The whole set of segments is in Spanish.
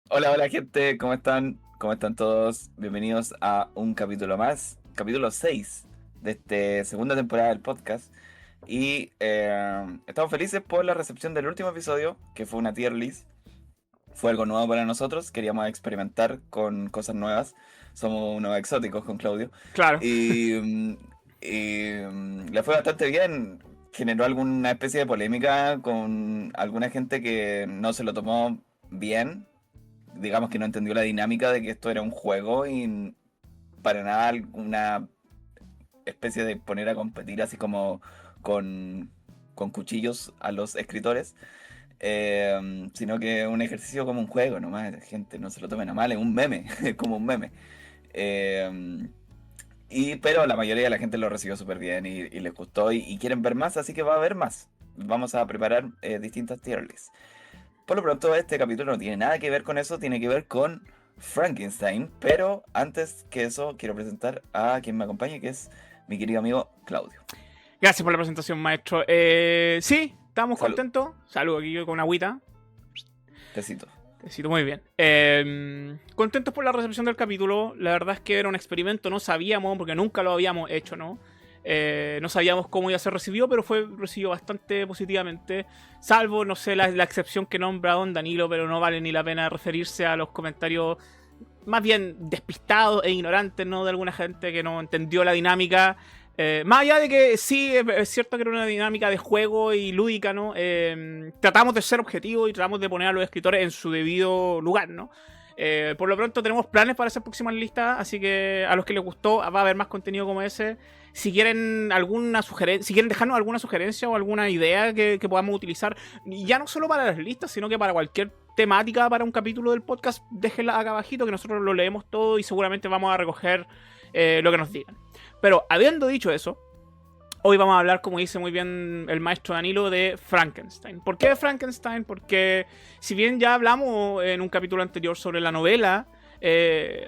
Hola, hola gente, ¿cómo están? ¿Cómo están todos? Bienvenidos a un capítulo más, capítulo 6 de esta segunda temporada del podcast. Y estamos felices por la recepción del último episodio, que fue una tier list. Fue algo nuevo para nosotros, queríamos experimentar con cosas nuevas. Somos unos exóticos con Claudio. Claro. Y, le fue bastante bien. Generó alguna especie de polémica con alguna gente que no se lo tomó bien, digamos que no entendió la dinámica de que esto era un juego y para nada una especie de poner a competir así como con, con cuchillos a los escritores, sino que un ejercicio como un juego nomás, gente, no se lo tomen a mal, es un meme, es como un meme. Eh, pero la mayoría de la gente lo recibió súper bien y les gustó y quieren ver más, así que va a haber más. Vamos a preparar distintas tier lists. Por lo pronto, este capítulo no tiene nada que ver con eso, tiene que ver con Frankenstein. Pero antes que eso, quiero presentar a quien me acompaña, que es mi querido amigo Claudio. Gracias por la presentación, maestro. Sí, estamos Salud, contentos. Saludo aquí yo con agüita. tecito. Te cito muy bien. Contentos por la recepción del capítulo. La verdad es que era un experimento, no sabíamos, porque nunca lo habíamos hecho, ¿no? No sabíamos cómo iba a ser recibido, pero fue recibido bastante positivamente. Salvo, no sé, la excepción que nombra Don Danilo, pero no vale ni la pena referirse a los comentarios más bien despistados e ignorantes, ¿no? De alguna gente que no entendió la dinámica. Más allá de que sí, es cierto que era una dinámica de juego y lúdica, ¿no? Tratamos de ser objetivos y tratamos de poner a los escritores en su debido lugar, ¿no? Por lo pronto tenemos planes para hacer próximas listas, así que a los que les gustó va a haber más contenido como ese. Si quieren alguna sugerencia, si quieren dejarnos alguna sugerencia o alguna idea que podamos utilizar, ya no solo para las listas, sino que para cualquier temática para un capítulo del podcast, déjenla acá abajito, que nosotros lo leemos todo y seguramente vamos a recoger lo que nos digan. Pero habiendo dicho eso, hoy vamos a hablar, como dice muy bien el maestro Danilo, de Frankenstein. ¿Por qué Frankenstein? Porque si bien ya hablamos en un capítulo anterior sobre la novela,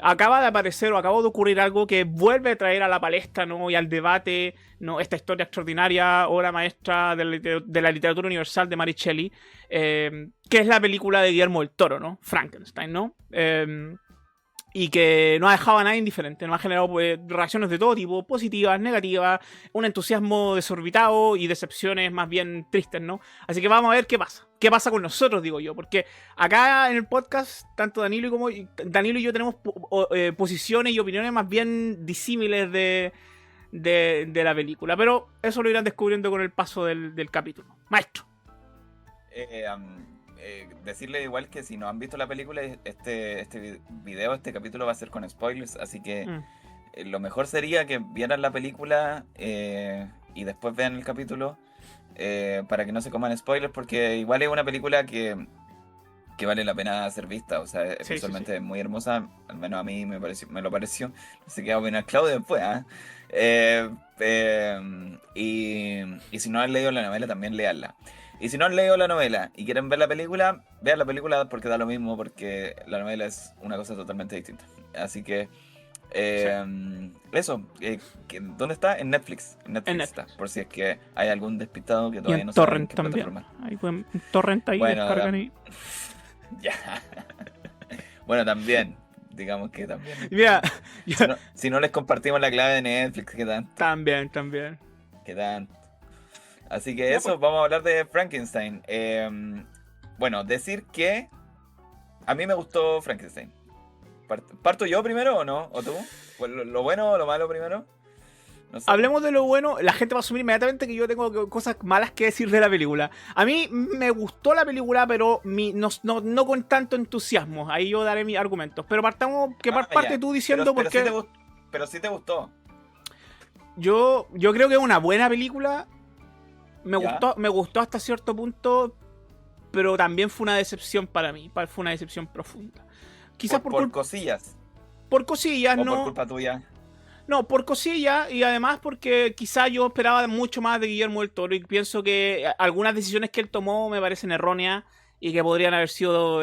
acaba de aparecer o acaba de ocurrir algo que vuelve a traer a la palestra, ¿no? Y al debate, ¿no? Esta historia extraordinaria, obra maestra de la literatura universal de Mary Shelley, que es la película de Guillermo del Toro, ¿no? Frankenstein, ¿no? Y que no ha dejado a nadie indiferente, no ha generado pues, reacciones de todo tipo, positivas, negativas, un entusiasmo desorbitado y decepciones más bien tristes, ¿no? Así que vamos a ver qué pasa. ¿Qué pasa con nosotros, digo yo? Porque acá en el podcast, tanto Danilo y yo tenemos posiciones y opiniones más bien disímiles de la película. Pero eso lo irán descubriendo con el paso del capítulo. Maestro. Decirle igual que si no han visto la película, este video, este capítulo va a ser con spoilers, así que Mm. lo mejor sería que vieran la película y después vean el capítulo para que no se coman spoilers, porque igual es una película que vale la pena ser vista, o sea, Sí, sí, sí. visualmente es muy hermosa, al menos a mí me lo pareció, no sé qué va a opinar Claudio después, ¿ah? Y si no han leído la novela, también leanla. Y si no han leído la novela y quieren ver la película, vean la película porque da lo mismo, porque la novela es una cosa totalmente distinta. Así que, Sí. eso, ¿dónde está? En Netflix. En En Netflix está, Netflix. por si es que hay algún despistado que Y en todavía no sabe en Torrent qué también. plataforma. Ahí pueden, en Torrent ahí Bueno, descargan y. ya. Bueno, también, digamos que también. Mira, yo, Si no les compartimos la clave de Netflix, ¿qué tanto? también, también. ¿Qué tanto? Así que Ya pues. eso, vamos a hablar de Frankenstein. Bueno, decir que a mí me gustó Frankenstein. ¿Parto yo primero o no? ¿O tú? Pues lo bueno o lo malo primero? No sé. Hablemos de lo bueno. La gente va a asumir inmediatamente que yo tengo cosas malas que decir de la película. A mí me gustó la película, pero no con tanto entusiasmo. Ahí yo daré mis argumentos. Pero partamos, que Ah, parte ya. tú Pero, diciendo pero sí te porque gustó. Pero sí te gustó. yo creo que es una buena película. ¿Ya? Me gustó hasta cierto punto, pero también fue una decepción para mí. Fue una decepción profunda. Quizás Por cosillas. por cosillas, O por ¿no? culpa tuya. No, por cosilla y además porque quizá yo esperaba mucho más de Guillermo del Toro y pienso que algunas decisiones que él tomó me parecen erróneas y que podrían haber sido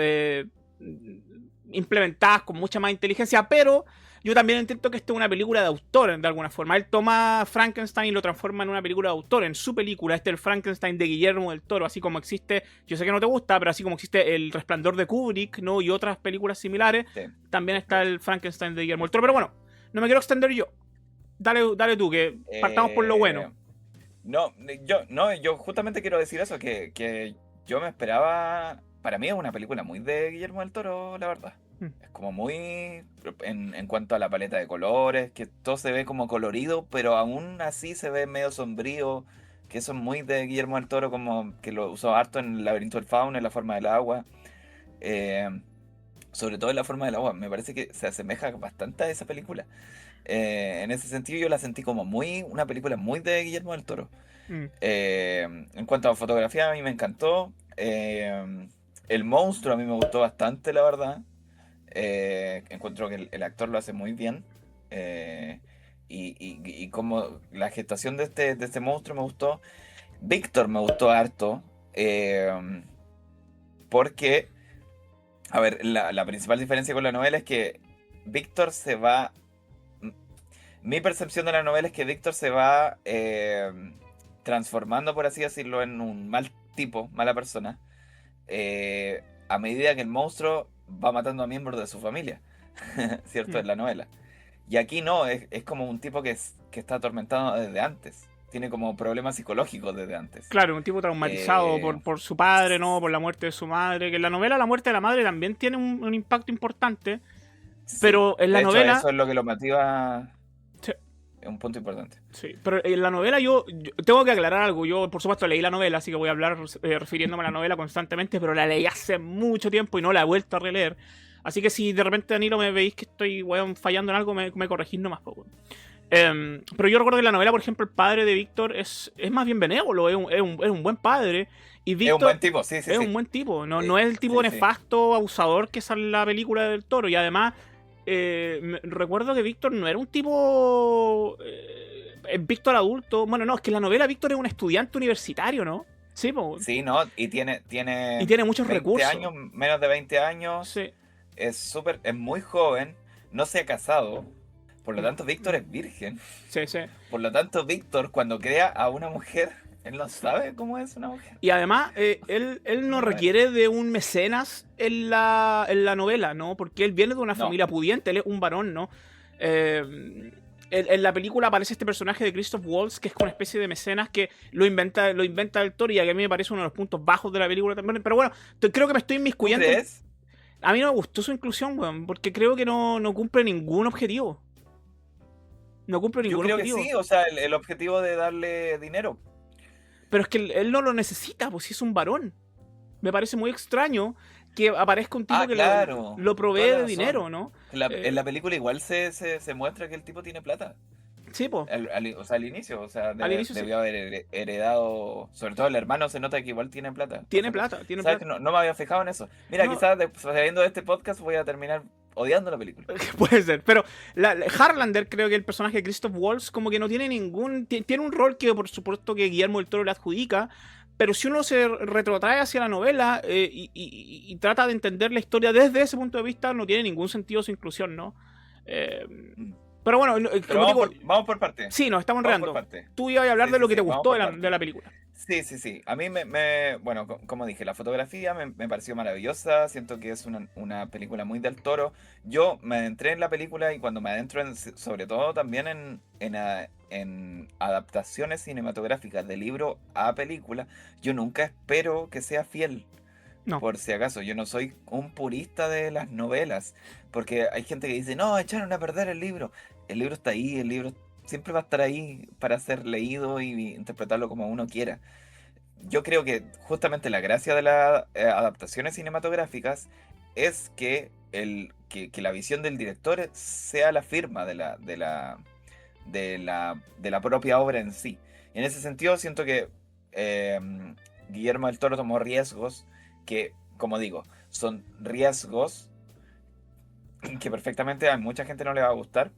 implementadas con mucha más inteligencia, pero yo también entiendo que esto es una película de autor, de alguna forma. Él toma Frankenstein y lo transforma en una película de autor, en su película. Este es el Frankenstein de Guillermo del Toro, así como existe, yo sé que no te gusta, pero así como existe El Resplandor de Kubrick, ¿no? Y otras películas similares, Sí. también está el Frankenstein de Guillermo del Toro. Pero bueno, no me quiero extender yo. Dale tú, que partamos por lo bueno. No, yo justamente quiero decir eso, que yo me esperaba. Para mí es una película muy de Guillermo del Toro, la verdad. Mm. Es como muy. En cuanto a la paleta de colores, que todo se ve como colorido, pero aún así se ve medio sombrío. Que eso es muy de Guillermo del Toro, como que lo usó harto en El laberinto del fauno, en La forma del agua. Eh, Sobre todo en La forma del agua, me parece que se asemeja bastante a esa película. En ese sentido yo la sentí como una película muy de Guillermo del Toro. Mm. En cuanto a fotografía, a mí me encantó. El monstruo a mí me gustó bastante, la verdad. Encuentro que el actor lo hace muy bien. Eh, y como la gestación de este monstruo me gustó. Víctor me gustó harto. Porque, a ver, la principal diferencia con la novela es que Víctor se va. Mi percepción de la novela es que Víctor se va transformando, por así decirlo, en un mal tipo, mala persona, a medida que el monstruo va matando a miembros de su familia, ¿cierto? Mm. En la novela. Y aquí no, es como un tipo que está atormentado desde antes. Tiene como problemas psicológicos desde antes. Claro, un tipo traumatizado Eh, por su padre, ¿no? Por la muerte de su madre. Que en la novela la muerte de la madre también tiene un impacto importante. sí, Pero en la de hecho novela. eso es lo que lo motiva, Sí, es un punto importante. sí, pero en la novela yo tengo que aclarar algo. Yo, por supuesto, leí la novela, así que voy a hablar refiriéndome a la novela constantemente, pero la leí hace mucho tiempo y no la he vuelto a releer. Así que si de repente, Danilo, me veis que estoy, weón, fallando en algo, me corregís nomás poco. Pero yo recuerdo que en la novela, por ejemplo, el padre de Víctor es más bien benévolo, es un buen padre. Y Es un buen Víctor tipo, sí, sí, es sí. un buen tipo, no es el tipo Sí, sí. nefasto, abusador que sale en la película del Toro. Y además, recuerdo que Víctor no era un tipo. Víctor adulto. Bueno, no, es que en la novela Víctor es un estudiante universitario, ¿no? Sí, po, Sí, ¿no? Y y tiene tiene muchos 20 recursos. años, menos de 20 años, Sí. es muy joven, no se ha casado, por lo Mm, tanto Víctor mm. es virgen. Sí, sí. Por lo tanto Víctor cuando crea a una mujer, él no sabe cómo es una mujer. Y además, él no En la novela. requiere de un mecenas en la novela, ¿no? Porque él viene de una No, familia pudiente, él es un varón, ¿no? En la película aparece este personaje de Christoph Waltz, que es una especie de mecenas que lo inventa el Toro, y que a mí me parece uno de los puntos bajos de la película también. Pero bueno, creo que me estoy ¿tú inmiscuyendo. crees? A mí no me gustó su inclusión, weón, porque creo que no cumple ningún objetivo. No cumple Yo ningún creo que objetivo. sí, o sea, el objetivo de darle dinero. Pero es que él no lo necesita, pues si es un varón. Me parece muy extraño que aparezca un tipo Ah, que claro, lo provee toda la de razón. dinero, ¿no? En la película igual se muestra que el tipo tiene plata. Sí, pues, O sea, al inicio, o sea, al inicio sí. debió haber heredado, sobre todo el hermano se nota que igual tiene plata. Tiene plata, tiene ¿Sabes plata. que no me había fijado en eso? Mira, No, quizás saliendo de este podcast voy a terminar odiando la película. puede ser. Pero Harlander, creo que el personaje de Christoph Waltz, como que no tiene ningún. Tiene un rol que, por supuesto, que Guillermo del Toro le adjudica. Pero si uno se retrotrae hacia la novela y trata de entender la historia desde ese punto de vista, no tiene ningún sentido su inclusión, ¿no? Eh, Mm. pero bueno, Pero como digo, vamos por parte. sí, nos estamos Vamos por enredando. parte. Tú ibas a hablar Sí, de sí, lo que te sí, vamos gustó por de parte. la película. Sí, sí, sí. A mí bueno, como dije, la fotografía me pareció maravillosa. Siento que es una película muy del Toro. Yo me adentré en la película y cuando me adentro, sobre todo también en adaptaciones cinematográficas de libro a película, yo nunca espero que sea fiel. No. Por si acaso, yo no soy un purista de las novelas, porque hay gente que dice, no, echaron a perder el libro. El libro está ahí, el libro siempre va a estar ahí para ser leído y interpretarlo como uno quiera. Yo creo que justamente la gracia de las adaptaciones cinematográficas es que la visión del director sea la firma de la propia obra en sí. Y en ese sentido siento que eh, Guillermo del Toro tomó riesgos que, como digo, son riesgos que perfectamente a mucha gente no le va a gustar,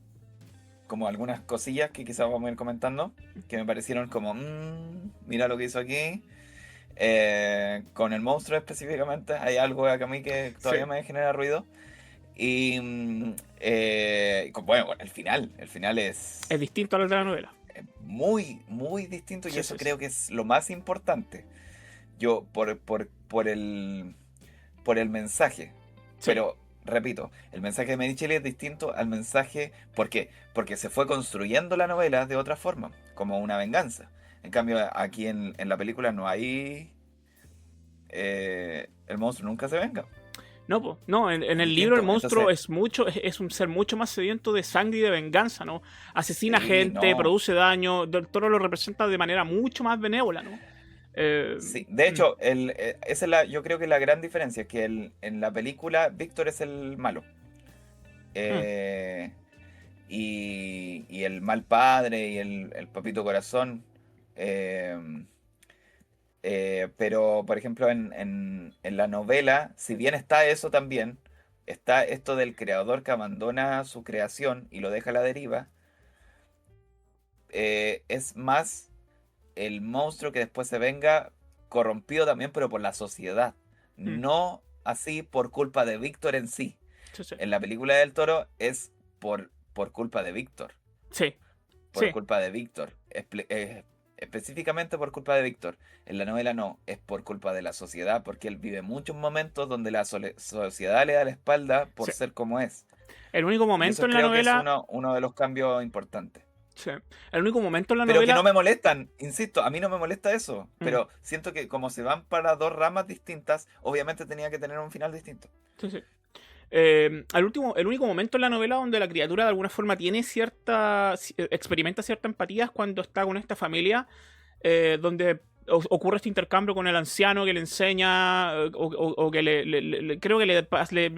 como algunas cosillas que quizás vamos a ir comentando, que me parecieron como, mira lo que hizo aquí. Con el monstruo específicamente, hay algo a mí que Sí. todavía me genera ruido. Y bueno, el final Es distinto a la de la novela. muy, muy distinto y Sí, eso sí, sí. creo que es lo más importante. Yo, por el mensaje, Sí. pero repito, el mensaje de Mericheli es distinto al mensaje, porque se fue construyendo la novela de otra forma, como una venganza. En cambio, aquí en la película no hay, el monstruo nunca se venga. No, pues, no, en Es el libro el distinto. monstruo Entonces, es un ser mucho más sediento de sangre y de venganza, ¿no? Asesina sí, gente, no. produce daño, Del Toro lo representa de manera mucho más benévola, ¿no? Eh, Sí, de mm, hecho, esa es yo creo que la gran diferencia, que en la película Víctor es el malo. mm, Eh, y el mal padre y el papito corazón. eh, pero, por ejemplo, en la novela, si bien está eso también, está esto del creador que abandona su creación y lo deja a la deriva, es más el monstruo que después se venga corrompido también, pero por la sociedad. mm, No así por culpa de Víctor en sí. sí, sí. En la película del Toro es por culpa de Víctor. Sí, Por sí, culpa de Víctor. Específicamente por culpa de Víctor. En la novela no, es por culpa de la sociedad, porque él vive muchos momentos donde la sociedad le da la espalda por sí. ser como es. El único Y momento eso en la creo que es novela. uno de los cambios importantes. Sí. El único momento en la Pero que no novela. me molestan, insisto, a mí no me molesta eso. Mm, Pero siento que como se van para dos ramas distintas, obviamente tenía que tener un final distinto. sí, sí. El único momento en la novela donde la criatura de alguna forma tiene experimenta cierta empatía es cuando está con esta familia, donde ocurre este intercambio con el anciano que le enseña, o que creo que le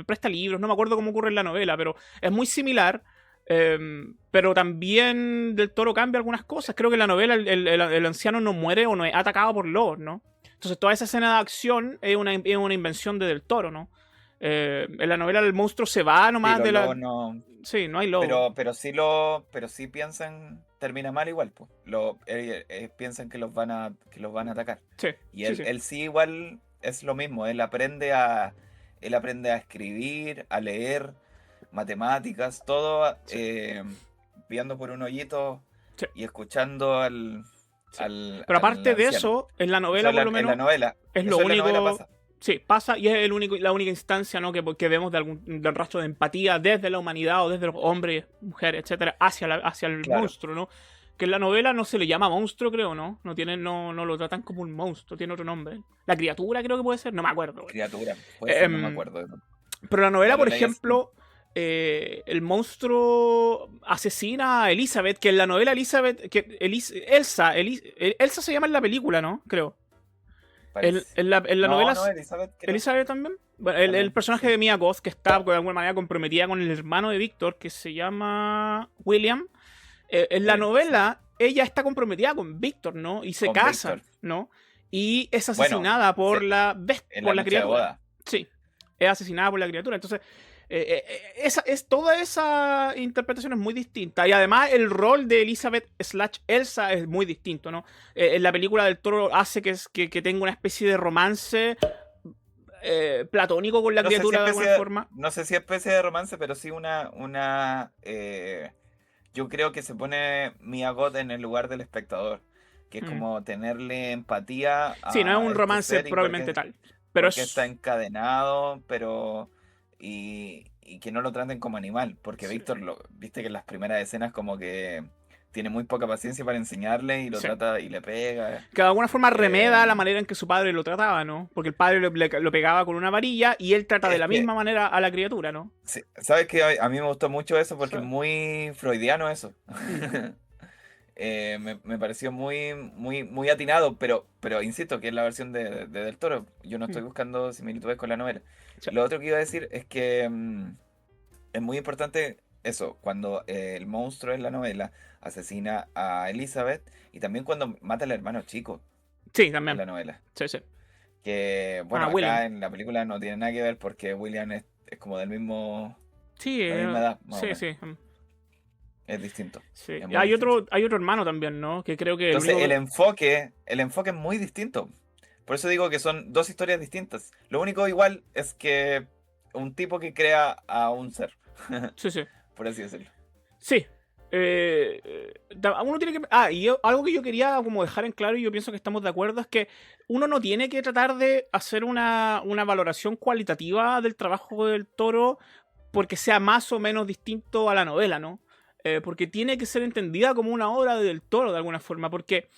presta libros, no me acuerdo cómo ocurre en la novela, pero es muy similar. Pero también Del Toro cambia algunas cosas. Creo que en la novela el anciano no muere o no es atacado por lobos, ¿no? Entonces toda esa escena de acción es una invención de Del Toro, ¿no? En la novela el monstruo se va Sí, nomás los de la. lobos no. Sí, no hay lobo. Pero sí piensan, termina mal igual, pues. Piensan que los van a atacar. Sí, Y sí, él, sí. él sí igual es lo mismo, él aprende a escribir, a leer, matemáticas, todo Sí, viendo por un hoyito sí, y escuchando al, sí. al, Pero al aparte de anciano. eso, en la Eso novela por lo en la menos novela, es lo eso en la novela único. pasa. Sí, pasa y es la única instancia, ¿no? que vemos del rastro de empatía desde la humanidad o desde los hombres, mujeres, etcétera, hacia el Claro, monstruo, ¿no? Que en la novela no se le llama monstruo, creo, ¿no? No lo tratan como un monstruo, tiene otro nombre. La criatura creo que puede ser, no me acuerdo. criatura, puede ser, no me Em, acuerdo. pero la novela, No lo por leí así. ejemplo, el monstruo asesina a Elizabeth, que en la novela Elizabeth, Elsa se llama en la película, ¿no? Creo. Parece. En la novela No, no, Elizabeth, creo. Elizabeth también. Bueno, el También, personaje sí. de Mia Goth, que está de alguna manera comprometida con el hermano de Víctor, que se llama William. En la William, sí. novela, ella está comprometida con Víctor, ¿no? Y se Con casan, Víctor. ¿no? Y es Bueno, asesinada por en la por la noche de criatura. boda. Sí, es asesinada por la criatura. Entonces, toda esa interpretación es muy distinta. Y además, el rol de Elizabeth/Elsa es muy distinto, ¿no? En la película del Toro hace que tenga una especie de romance platónico con la No sé si criatura de alguna especie, forma. no sé si especie de romance, pero sí yo creo que se pone Mia Goth en el lugar del espectador, que es Mm. como tenerle empatía Sí, no es a un este romance ser y probablemente tal. Pero porque está es. encadenado, y que no lo traten como animal, porque Sí. Víctor, viste que en las primeras escenas como que tiene muy poca paciencia para enseñarle y lo Sí. trata y le pega. Que de alguna forma remeda la Eh, manera en que su padre lo trataba, ¿no? Porque el padre lo pegaba con una varilla y él trata de es la que, misma manera a la criatura, ¿no? sí, ¿sabes qué? A mí me gustó mucho eso porque es Sí. muy freudiano eso. Mm, Me pareció muy, muy, muy atinado, pero insisto que es la versión de Del Toro. Yo no mm, estoy buscando similitudes con la novela. sí. Lo otro que iba a decir es que es muy importante eso, cuando el monstruo en la novela asesina a Elizabeth y también cuando mata al hermano chico Sí, en también. la novela. Sí, sí. Que, Ah, bueno, William. acá en la película no tiene nada que ver porque William es como Sí, la misma edad, más o sí, menos. sí. Es distinto, Sí. es Y muy distinto. hay otro hermano también, ¿no? Que creo que el Entonces, único. el enfoque es muy distinto. Por eso digo que son dos historias distintas. Lo único igual es que un tipo que crea a un ser, Sí, sí. por así decirlo. Sí. Uno tiene que. Algo que yo quería como dejar en claro, y yo pienso que estamos de acuerdo, es que uno no tiene que tratar de hacer una valoración cualitativa del trabajo del Toro porque sea más o menos distinto a la novela, ¿no? Porque tiene que ser entendida como una obra del Toro de alguna forma, porque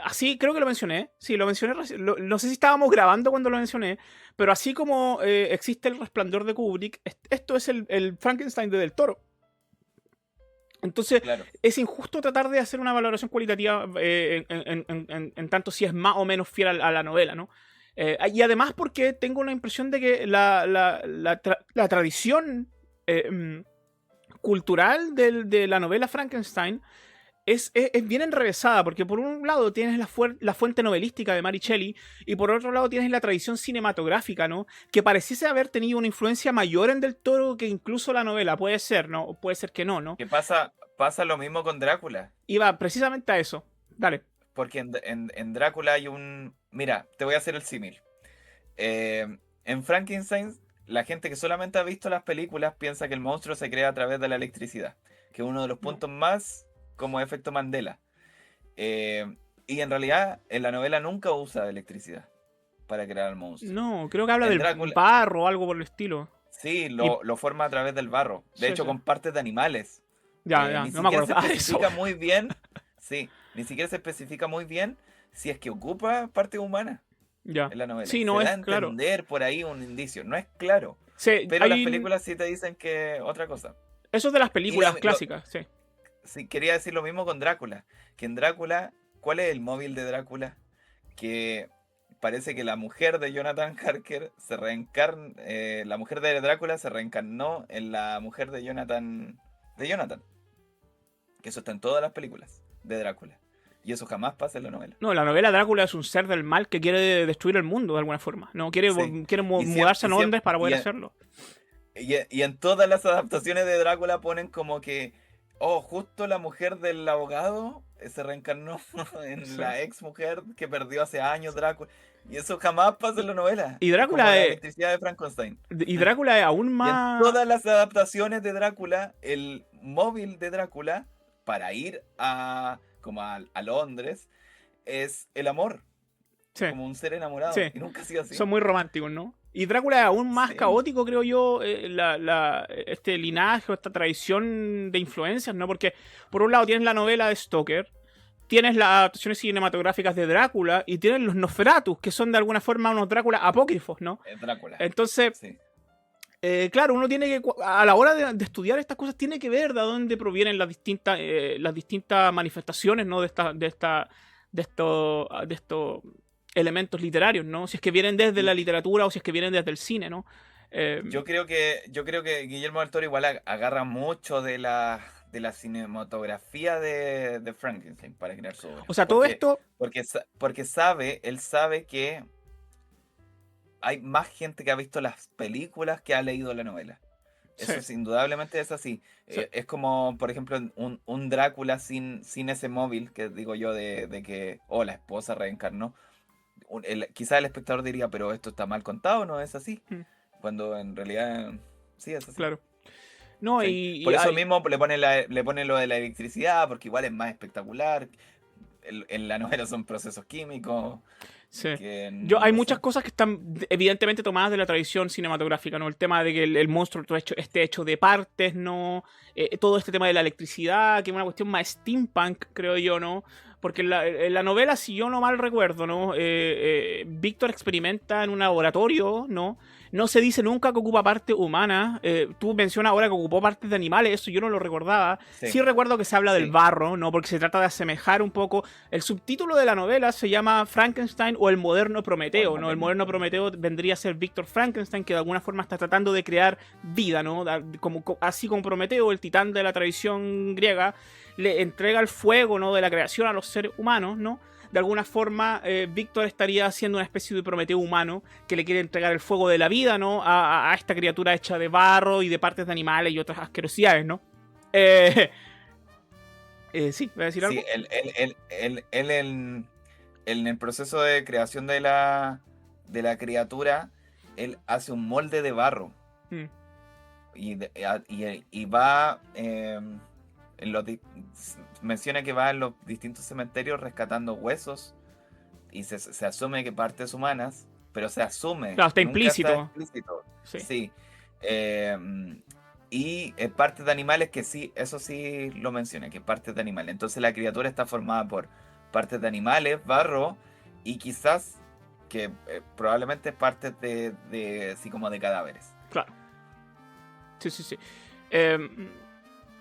así creo que lo mencioné, sí, lo mencioné, no sé si estábamos grabando cuando lo mencioné, pero así como existe El Resplandor de Kubrick, esto es el Frankenstein de Del Toro. Entonces, Claro. es injusto tratar de hacer una valoración cualitativa en tanto si es más o menos fiel a la novela, ¿no? Y además porque tengo la impresión de que la tradición cultural de la novela Frankenstein es bien enrevesada, porque por un lado tienes la fuente novelística de Mary Shelley y por otro lado tienes la tradición cinematográfica, ¿no? Que pareciese haber tenido una influencia mayor en Del Toro que incluso la novela. Puede ser, ¿no? O puede ser que no, ¿no? ¿Qué pasa lo mismo con Drácula? Iba precisamente a eso. Dale. Porque en Drácula hay un... Mira, te voy a hacer el símil. En Frankenstein, la gente que solamente ha visto las películas piensa que el monstruo se crea a través de la electricidad, que es uno de los No. puntos más como efecto Mandela. Eh, y en realidad, en la novela nunca usa electricidad para crear al monstruo. No, creo que habla En del Drácula, barro o algo por el estilo. sí, Y, lo forma a través del barro. De sí, hecho, sí. con partes de animales. Ya, ya, Ni no me siquiera se acordaba de eso. especifica muy bien, sí, ni siquiera se especifica muy bien si es que ocupa parte humana Ya. en la novela. Sí, Se no da es a claro. entender por ahí un indicio, no es claro, Sí, pero las películas sí te dicen que otra cosa. eso es de las Y películas clásicas, sí. sí, quería decir lo mismo con Drácula, que en Drácula, ¿cuál es el móvil de Drácula? Que parece que la mujer de Jonathan Harker se reencarna, la mujer de Drácula se reencarnó en la mujer de Jonathan, que eso está en todas las películas de Drácula. Y eso jamás pasa en la novela. No, la novela Drácula es un ser del mal que quiere destruir el mundo de alguna forma. No quiere, Sí. quiere Y siempre, mudarse a Londres para poder hacerlo. y en todas las adaptaciones de Drácula ponen como que, oh, justo la mujer del abogado se reencarnó en Sí. la ex mujer que perdió hace años Drácula. Y eso jamás pasa en la novela. Y Es como Drácula la es, electricidad de Frankenstein. y Drácula es aún Y en más. todas las adaptaciones de Drácula, el móvil de Drácula para ir como a Londres es el amor, Sí, como un ser enamorado. sí. Y nunca ha sido así. Son muy románticos, ¿no? Y Drácula es aún más Sí. caótico, creo yo, este linaje o esta tradición de influencias, ¿no? Porque por un lado tienes la novela de Stoker, tienes las adaptaciones cinematográficas de Drácula y tienes los Nosferatus, que son de alguna forma unos Drácula apócrifos, ¿no? Es Drácula. Entonces, Sí. claro, uno tiene que, a la hora de estudiar estas cosas, tiene que ver de dónde provienen las distintas manifestaciones, ¿no? De estos elementos literarios, ¿no? Si es que vienen desde la literatura o si es que vienen desde el cine, ¿no? Yo creo que Guillermo del Toro igual agarra mucho de la cinematografía de Frankenstein para crear su obra. O sea, todo Porque, esto, porque él sabe que hay más gente que ha visto las películas que ha leído la novela. Eso sí, es, indudablemente es así. sí, Es como, por ejemplo, un Drácula sin ese móvil que digo yo de que, oh, la esposa reencarnó. Quizá el espectador diría, pero esto está mal contado, ¿no es así? mm, Cuando en realidad sí es así. claro. No, ¿Cachai? y Por eso hay, mismo le ponen lo de la electricidad, porque igual es más espectacular. En la novela son procesos químicos sí. que Hay no muchas sé. cosas que están evidentemente tomadas de la tradición cinematográfica, ¿no? El tema de que el monstruo esté hecho de partes, ¿no? Todo este tema de la electricidad, que es una cuestión más steampunk, creo yo, ¿no? Porque en la novela, si yo no mal recuerdo, ¿no? Víctor experimenta en un laboratorio, ¿no? No se dice nunca que ocupa parte humana. Tú mencionas ahora que ocupó partes de animales, eso yo no lo recordaba. Sí Sí, recuerdo que se habla del sí, barro, ¿no? Porque se trata de asemejar un poco. El subtítulo de la novela se llama Frankenstein o el moderno o el Prometeo, ¿no? El moderno moderno Prometeo. Prometeo vendría a ser Víctor Frankenstein, que de alguna forma está tratando de crear vida, ¿no? Así como Prometeo, el titán de la tradición griega, le entrega el fuego, ¿no? De la creación a los seres humanos, ¿no? De alguna forma, Víctor estaría haciendo una especie de Prometeo humano que le quiere entregar el fuego de la vida, ¿no? A esta criatura hecha de barro y de partes de animales y otras asquerosidades, ¿no? Eh, sí, ¿voy a decir Sí, algo? en el proceso de creación de la criatura, él hace un molde de barro Mm. y va, menciona que va en los distintos cementerios rescatando huesos y se asume que partes humanas, pero se asume, Claro, está nunca está implícito. explícito. Sí. Sí. Y partes de animales que sí, eso sí lo menciona, que partes de animales. Entonces la criatura está formada por partes de animales, barro y quizás que probablemente partes así como de cadáveres. Claro. Sí.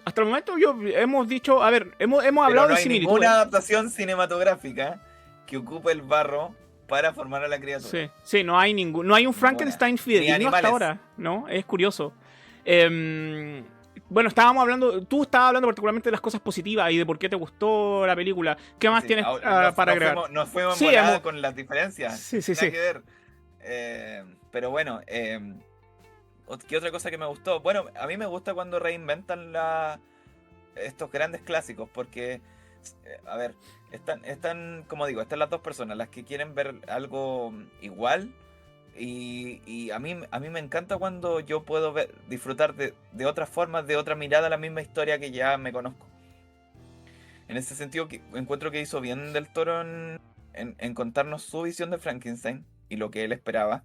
Hasta el momento hemos dicho, a ver, hemos Pero hablado no de hay similitudes. ninguna adaptación cinematográfica que ocupe el barro para formar a la criatura. Sí, no hay un Ninguna. Frankenstein Ni fidedigno hasta animales. ahora, ¿no? Es curioso. Bueno, tú estabas hablando particularmente de las cosas positivas y de por qué te gustó la película. ¿Qué más Sí, tienes ahora para agregar? nos fuimos en Sí, volada con las diferencias. Sí. Nada que ver. Pero bueno, ¿qué otra cosa que me gustó? Bueno, a mí me gusta cuando reinventan estos grandes clásicos, porque, a ver, están, como digo, están las dos personas, las que quieren ver algo igual, y a mí me encanta cuando yo puedo disfrutar de otras formas, de otra mirada a la misma historia que ya me conozco. En ese sentido, encuentro que hizo bien Del Toro en contarnos su visión de Frankenstein y lo que él esperaba.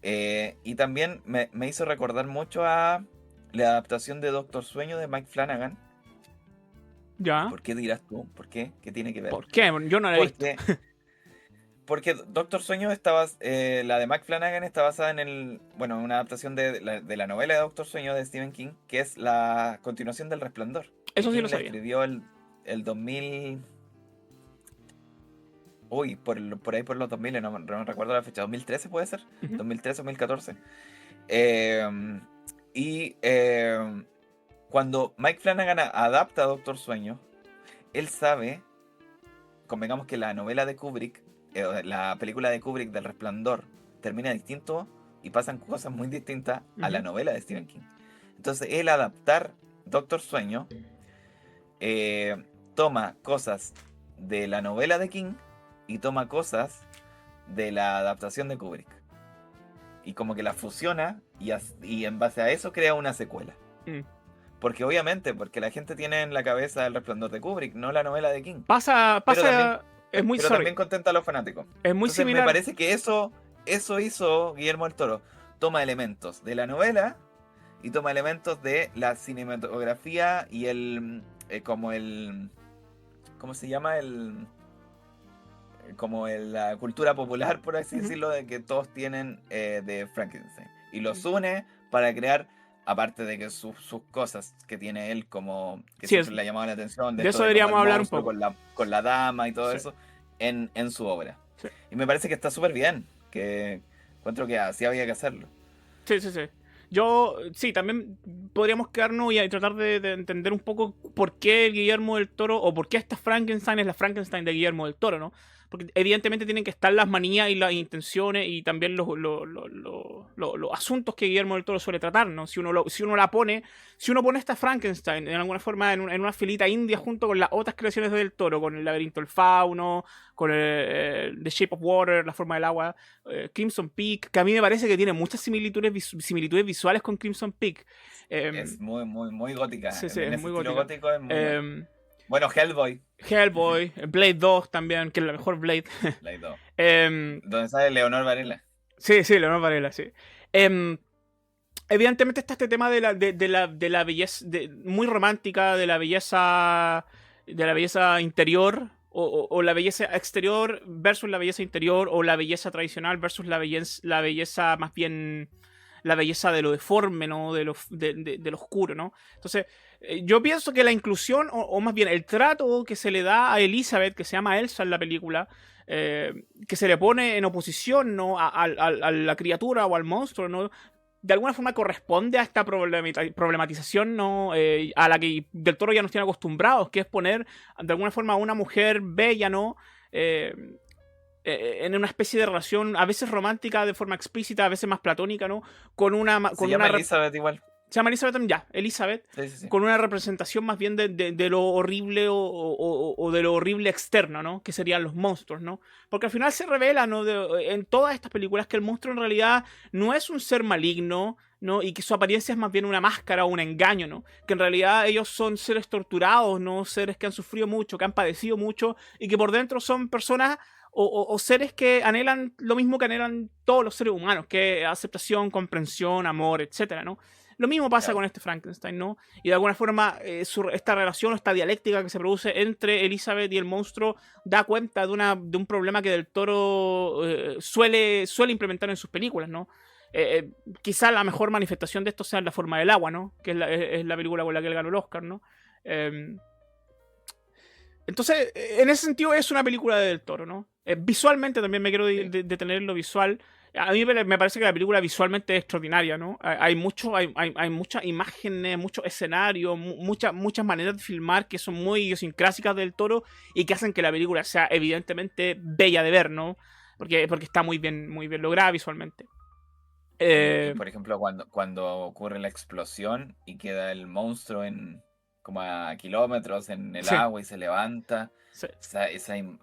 Y también me hizo recordar mucho a la adaptación de Doctor Sueño de Mike Flanagan. ¿Ya? ¿Por qué dirás tú? ¿Por qué? ¿Qué tiene que ver? ¿Por qué? Yo no la he visto. Porque Doctor Sueño la de Mike Flanagan está basada en una adaptación de la novela de Doctor Sueño de Stephen King, que es la continuación del Resplandor. Eso sí King lo la sabía. escribió el 2000... Uy, por ahí por los 2000, no recuerdo la fecha, 2013 puede ser, 2013, 2014. Cuando Mike Flanagan adapta a Doctor Sueño, él sabe, convengamos que la novela de Kubrick, la película de Kubrick del Resplandor, termina distinto y pasan cosas muy distintas a la novela de Stephen King. Entonces, él adaptar Doctor Sueño, toma cosas de la novela de King y toma cosas de la adaptación de Kubrick. Y como que la fusiona y en base a eso crea una secuela. Porque obviamente, porque la gente tiene en la cabeza El Resplandor de Kubrick, no la novela de King. Pero también contenta a los fanáticos. Es muy Entonces, similar. me parece que eso hizo Guillermo del Toro. Toma elementos de la novela y toma elementos de la cinematografía y ¿cómo se llama? La cultura popular, por así decirlo, de que todos tienen de Frankenstein. Y los une para crear, aparte de que sus cosas que tiene él, como que siempre le ha llamado la atención, de eso deberíamos hablar un poco. con la dama y todo eso, en su obra. Sí. Y me parece que está súper bien, que encuentro que así había que hacerlo. Sí. Yo, sí, también podríamos quedarnos y tratar de entender un poco por qué Guillermo del Toro, o por qué esta Frankenstein es la Frankenstein de Guillermo del Toro, ¿no? Porque evidentemente tienen que estar las manías y las intenciones y también los asuntos que Guillermo del Toro suele tratar, ¿no? Si uno pone esta Frankenstein en alguna forma en una filita india junto con las otras creaciones de del Toro, con el laberinto del fauno, con The Shape of Water, la forma del agua, Crimson Peak, que a mí me parece que tiene muchas similitudes visuales con Crimson Peak. Es muy, muy, muy gótica. Sí, en es ese muy estilo gótica. gótico es muy bueno, Hellboy, Blade 2 también, que es la mejor Blade. Blade 2. Donde sale Leonor Varela. Sí, Leonor Varela, sí. Evidentemente está este tema de la belleza, muy romántica, de la belleza interior, o la belleza exterior versus la belleza interior, o la belleza tradicional versus la belleza más bien, la belleza de lo deforme, ¿no? De lo oscuro, ¿no? Entonces, yo pienso que la inclusión, o más bien el trato que se le da a Elizabeth, que se llama Elsa en la película, que se le pone en oposición, ¿no? a la criatura o al monstruo, ¿no? De alguna forma corresponde a esta problematización, ¿no? A la que Del Toro ya nos tiene acostumbrados, que es poner de alguna forma a una mujer bella, ¿no? En una especie de relación a veces romántica de forma explícita, a veces más platónica, ¿no? Se llama Elizabeth igual. Se llama Elizabeth también, ya, Elizabeth, Sí, sí, sí. con una representación más bien de lo horrible o de lo horrible externo, ¿no? Que serían los monstruos, ¿no? Porque al final se revela, ¿no? En todas estas películas que el monstruo en realidad no es un ser maligno, ¿no? Y que su apariencia es más bien una máscara o un engaño, ¿no? Que en realidad ellos son seres torturados, ¿no? Seres que han sufrido mucho, que han padecido mucho y que por dentro son personas o seres que anhelan lo mismo que anhelan todos los seres humanos, que es aceptación, comprensión, amor, etcétera, ¿no? Lo mismo pasa Claro. con este Frankenstein, ¿no? Y de alguna forma esta relación, esta dialéctica que se produce entre Elizabeth y el monstruo da cuenta de un problema que Del Toro suele implementar en sus películas, ¿no? Quizá la mejor manifestación de esto sea en La forma del agua, ¿no? Que es la película con la que él ganó el Oscar, ¿no? Entonces, en ese sentido es una película de Del Toro, ¿no? Visualmente también me quiero detener en lo visual. A mí me parece que la película visualmente es extraordinaria, ¿no? Hay muchas imágenes, muchos escenarios, muchas maneras de filmar que son muy idiosincrásicas del Toro y que hacen que la película sea evidentemente bella de ver, ¿no? Porque está muy bien lograda visualmente. Y, por ejemplo, cuando ocurre la explosión y queda el monstruo como a kilómetros en el Sí, agua y se levanta, sí,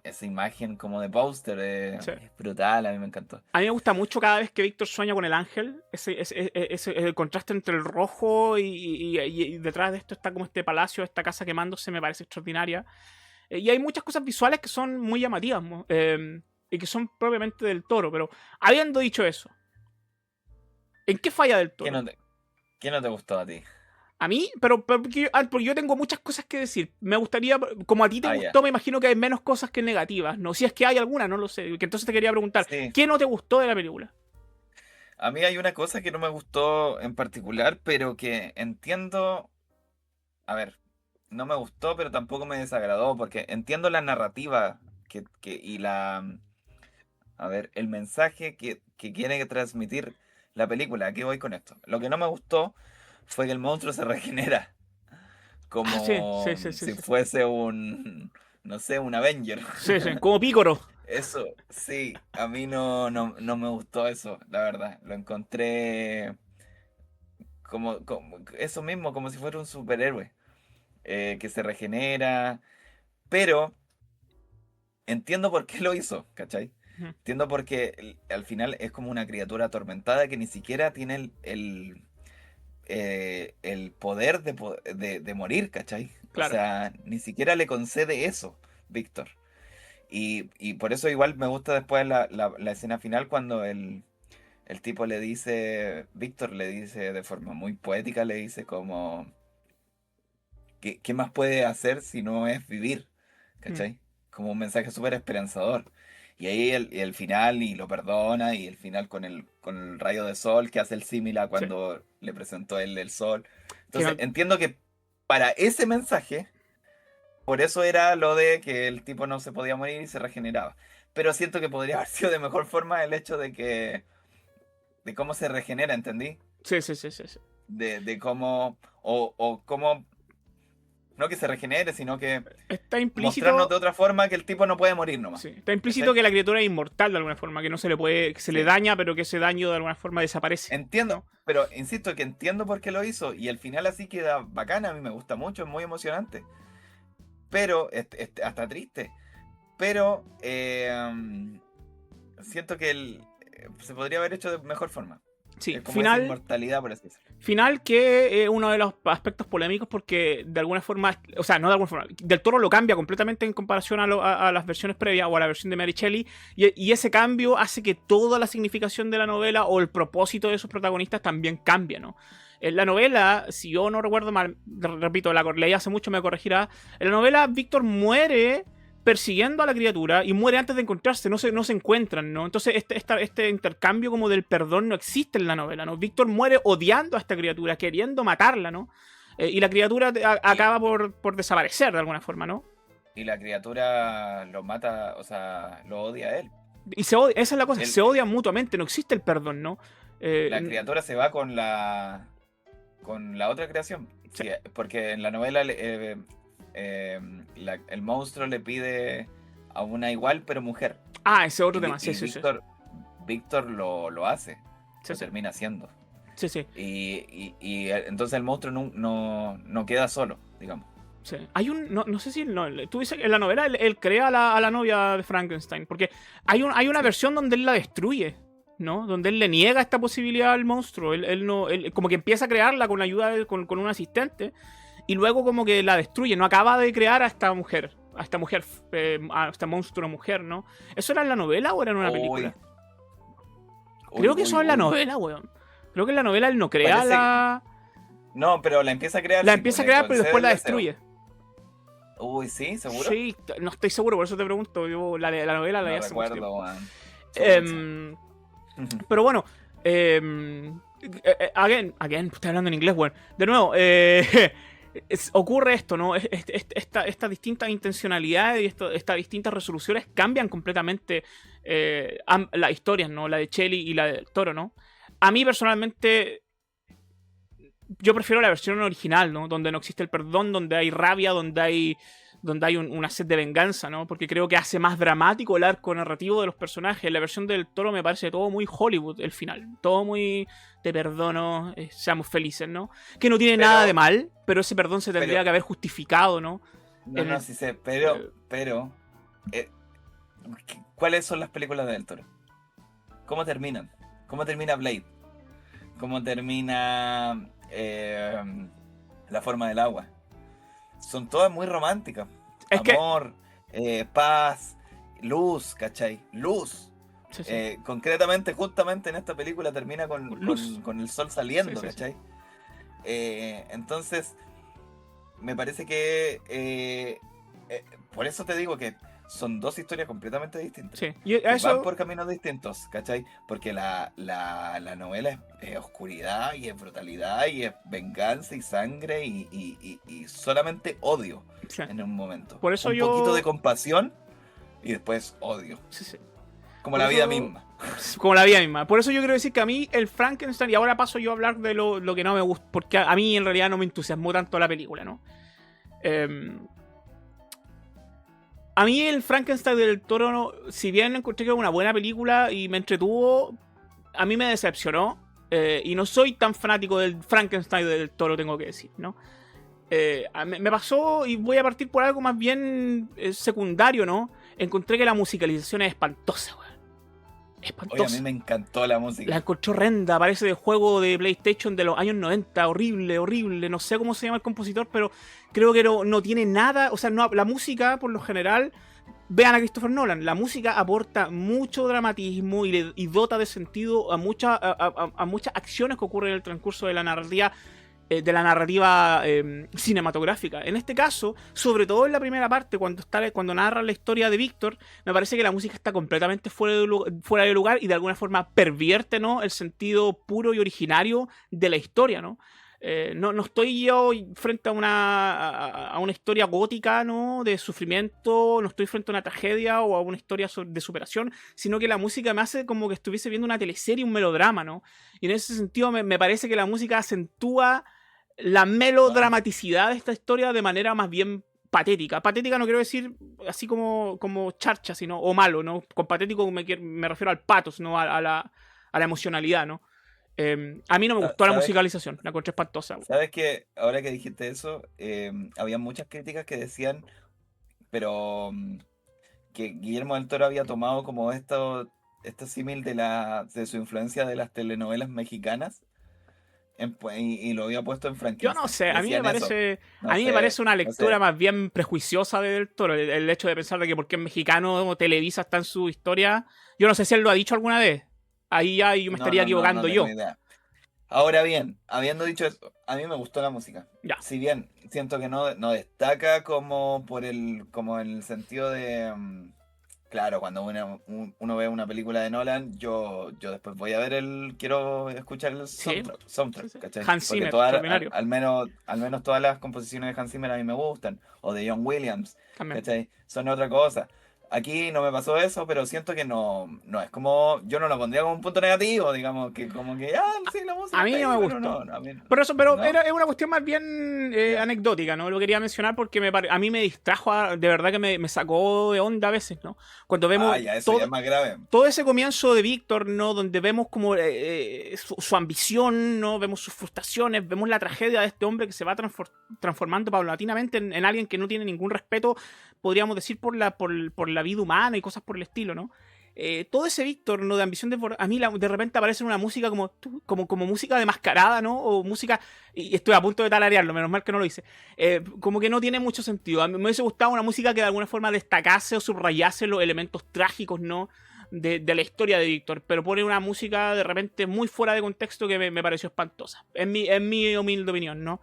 esa imagen como de póster sí. es brutal, a mí me encantó. A mí me gusta mucho cada vez que Víctor sueña con el ángel, el contraste entre el rojo y detrás de esto está como este palacio, esta casa quemándose, me parece extraordinaria. Y hay muchas cosas visuales que son muy llamativas, ¿no? Y que son propiamente del Toro, pero habiendo dicho eso, ¿en qué falla del ¿Qué Toro? no te, qué no te gustó a ti? A mí, pero porque yo tengo muchas cosas que decir. Me gustaría, como a ti te Ah, ya. gustó, me imagino que hay menos cosas que negativas, ¿no? Si es que hay alguna, no lo sé. Que entonces te quería preguntar, Sí, ¿qué no te gustó de la película? a mí hay una cosa que no me gustó en particular, pero que entiendo, a ver, no me gustó, pero tampoco me desagradó, porque entiendo la narrativa y a ver, el mensaje que quiere transmitir la película. ¿A qué voy con esto? Lo que no me gustó fue que el monstruo se regenera Ah, sí, como sí, sí, sí, si sí. fuese no sé, un Avenger. Sí, sí, como Pícoro. Eso, sí, a mí no me gustó eso, la verdad. Lo encontré como eso mismo, como si fuera un superhéroe que se regenera, pero entiendo por qué lo hizo, ¿cachai? Ujú. Entiendo porque al final es como una criatura atormentada que ni siquiera tiene el poder de morir, ¿cachai? O Claro. sea, ni siquiera le concede eso, Víctor. Y por eso igual me gusta después la escena final cuando el tipo le dice, Víctor le dice de forma muy poética, le dice como, ¿qué más puede hacer si no es vivir? Mm. ¿Cachai? Como un mensaje súper esperanzador. Y ahí el final y lo perdona y el final con el rayo de sol que hace el símil a Sí. cuando le presentó él el sol. Que Entonces entiendo que para ese mensaje, por eso era lo de que el tipo no se podía morir y se regeneraba. Pero siento que podría haber sido de mejor forma el hecho de cómo se regenera, ¿entendí? sí, sí, sí, sí, sí. De cómo, o cómo, no que se regenere, sino que Está mostrarnos implícito. de otra forma que el tipo no puede morir nomás. Sí, está implícito ¿Cachai? que la criatura es inmortal de alguna forma, que no se le puede, que se le Sí, daña, pero que ese daño de alguna forma desaparece, entiendo, ¿no? pero insisto que entiendo por qué lo hizo y el final así queda bacana, a mí me gusta mucho, es muy emocionante, pero hasta triste, pero siento que se podría haber hecho de mejor forma. Sí, Es como esa final, inmortalidad, por así decirlo. final que es uno de los aspectos polémicos porque de alguna forma, o sea, no de alguna forma, Del Toro lo cambia completamente en comparación a las versiones previas o a la versión de Mary Shelley y ese cambio hace que toda la significación de la novela o el propósito de sus protagonistas también cambie, ¿no? En la novela, si yo no recuerdo mal, repito, la leí hace mucho, me corregirá, en la novela Víctor muere persiguiendo a la criatura y muere antes de encontrarse, no se encuentran, ¿no? Entonces este intercambio como del perdón no existe en la novela, ¿no? Víctor muere odiando a esta criatura, queriendo matarla, ¿no? Y la criatura Y, acaba por desaparecer de alguna forma, ¿no? y la criatura lo mata, o sea, lo odia a él. Y se odia, esa es la cosa, Él, se odian mutuamente, no existe el perdón, ¿no? la criatura se va con la otra creación. Sí. Sí, porque en la novela el monstruo le pide a una igual pero mujer. Ah, ese otro Y, tema, sí, y sí, sí. Víctor lo hace, Sí, lo sí. termina haciendo. Sí, sí. Y entonces el monstruo no queda solo, digamos. Sí. No sé si tú dices que en la novela él crea a la novia de Frankenstein, porque hay una Sí. versión donde él la destruye, ¿no? Donde él le niega esta posibilidad al monstruo. Él como que empieza a crearla con ayuda con un asistente y luego como que la destruye. No acaba de crear a esta mujer, a esta monstruo mujer, ¿no? ¿Eso era en la novela o era en una película? Creo que eso es en la novela, weón. Creo que en la novela él no crea Parece. No, pero la empieza a crear, La sí, empieza pues a le crear, pero concede después el la deseo. destruye. Uy, ¿sí? ¿Seguro? Sí, no estoy seguro, por eso te pregunto. Yo la novela la No vi hace mucho recuerdo, tiempo. man. Chucha. Pero bueno, again, estoy hablando en inglés, weón. De nuevo, ocurre esto, ¿no? Estas distintas intencionalidades y estas distintas resoluciones cambian completamente las historias, ¿no? La de Shelley y la del Toro, ¿no? A mí personalmente, yo prefiero la versión original, ¿no? Donde no existe el perdón, donde hay rabia, donde hay una sed de venganza, ¿no? Porque creo que hace más dramático el arco narrativo de los personajes. La versión del Toro me parece todo muy Hollywood, el final. Todo muy te perdono, seamos felices, ¿no? Que no tiene nada de mal, pero ese perdón se tendría que haber justificado, ¿no? No, sí sé, pero ¿cuáles son las películas de Del Toro? ¿Cómo terminan? ¿Cómo termina Blade? ¿Cómo termina La forma del agua? Son todas muy románticas. Es Amor, paz, luz, ¿cachai? Luz. Sí, sí. Concretamente, justamente en esta película termina con el sol saliendo, Sí, sí, ¿cachai? Entonces, me parece que por eso te digo que son dos historias completamente distintas. Sí. Que van por caminos distintos, ¿cachai? Porque la novela es oscuridad y es brutalidad y es venganza y sangre y solamente odio Sí. en un momento. Por eso un poquito de compasión y después odio. Sí, sí. Como la vida misma. Como la vida misma. Por eso yo quiero decir que a mí el Frankenstein, y ahora paso yo a hablar de lo que no me gusta, porque a mí en realidad no me entusiasmó tanto la película, ¿no? A mí el Frankenstein del Toro, si bien encontré que era una buena película y me entretuvo, a mí me decepcionó. Y no soy tan fanático del Frankenstein del Toro, tengo que decir, ¿no? Me pasó, y voy a partir por algo más bien secundario, ¿no? Encontré que la musicalización es espantosa, weón. Espantosa. Oye, a mí me encantó la música. La encontré horrenda, parece de juego de PlayStation de los años 90, horrible, horrible. No sé cómo se llama el compositor, pero creo que no tiene nada. O sea, no, la música, por lo general, vean a Christopher Nolan. La música aporta mucho dramatismo y dota de sentido a muchas acciones que ocurren en el transcurso de la narrativa. Cinematográfica. En este caso, sobre todo en la primera parte, cuando narra la historia de Víctor, me parece que la música está completamente fuera de lugar y de alguna forma pervierte, ¿no?, el sentido puro y originario de la historia, ¿no? No estoy yo frente a una historia gótica, ¿no?, de sufrimiento, no estoy frente a una tragedia o a una historia de superación, sino que la música me hace como que estuviese viendo una teleserie, un melodrama, ¿no? Y en ese sentido me parece que la música acentúa la melodramaticidad de esta historia de manera más bien patética. Patética no quiero decir así como charcha, sino o malo, ¿no? Con patético me refiero al pathos, ¿no? A la emocionalidad, ¿no? A mí no me gustó la musicalización, la encontré espantosa. ¿Sabes que ahora que dijiste eso, había muchas críticas que decían, pero que Guillermo del Toro había tomado como este símil de su influencia de las telenovelas mexicanas y lo había puesto en Frankenstein? Yo no sé, a mí me parece, me parece una lectura más bien prejuiciosa de Del Toro, el hecho de pensar de que porque es mexicano Televisa está en su historia. Yo no sé si él lo ha dicho alguna vez. Ahí ya yo me estaría equivocando yo. Idea. Ahora bien, habiendo dicho eso, a mí me gustó la música. Ya. Si bien siento que no destaca como en el sentido de claro, cuando uno ve una película de Nolan, yo después voy a ver quiero escuchar el soundtrack, sí. ¿cachai? Hans Zimmer, al menos todas las composiciones de Hans Zimmer a mí me gustan, o de John Williams, también. ¿cachai? Son otra cosa. Aquí no me pasó eso, pero siento que no es como, yo no lo pondría como un punto negativo, digamos, que como que, sí, la música A mí está no ahí, me pero gustó. a mí no. Pero ¿No? es una cuestión más bien Ya. anecdótica, ¿no? Lo quería mencionar porque a mí me distrajo, de verdad que me sacó de onda a veces, ¿no? Cuando vemos Ya, eso ya es más grave. todo ese comienzo de Víctor, ¿no? Donde vemos como su ambición, ¿no? Vemos sus frustraciones, vemos la tragedia de este hombre que se va transformando paulatinamente en alguien que no tiene ningún respeto, podríamos decir, por la vida humana y cosas por el estilo, ¿no? Todo ese Víctor, ¿no? De ambición a mí de repente aparece una música como música de mascarada, ¿no? O música, y estoy a punto de tararearlo, menos mal que no lo hice, como que no tiene mucho sentido. A mí me hubiese gustado una música que de alguna forma destacase o subrayase los elementos trágicos, ¿no? De la historia de Víctor, pero pone una música de repente muy fuera de contexto que me pareció espantosa, en mi humilde opinión, ¿no?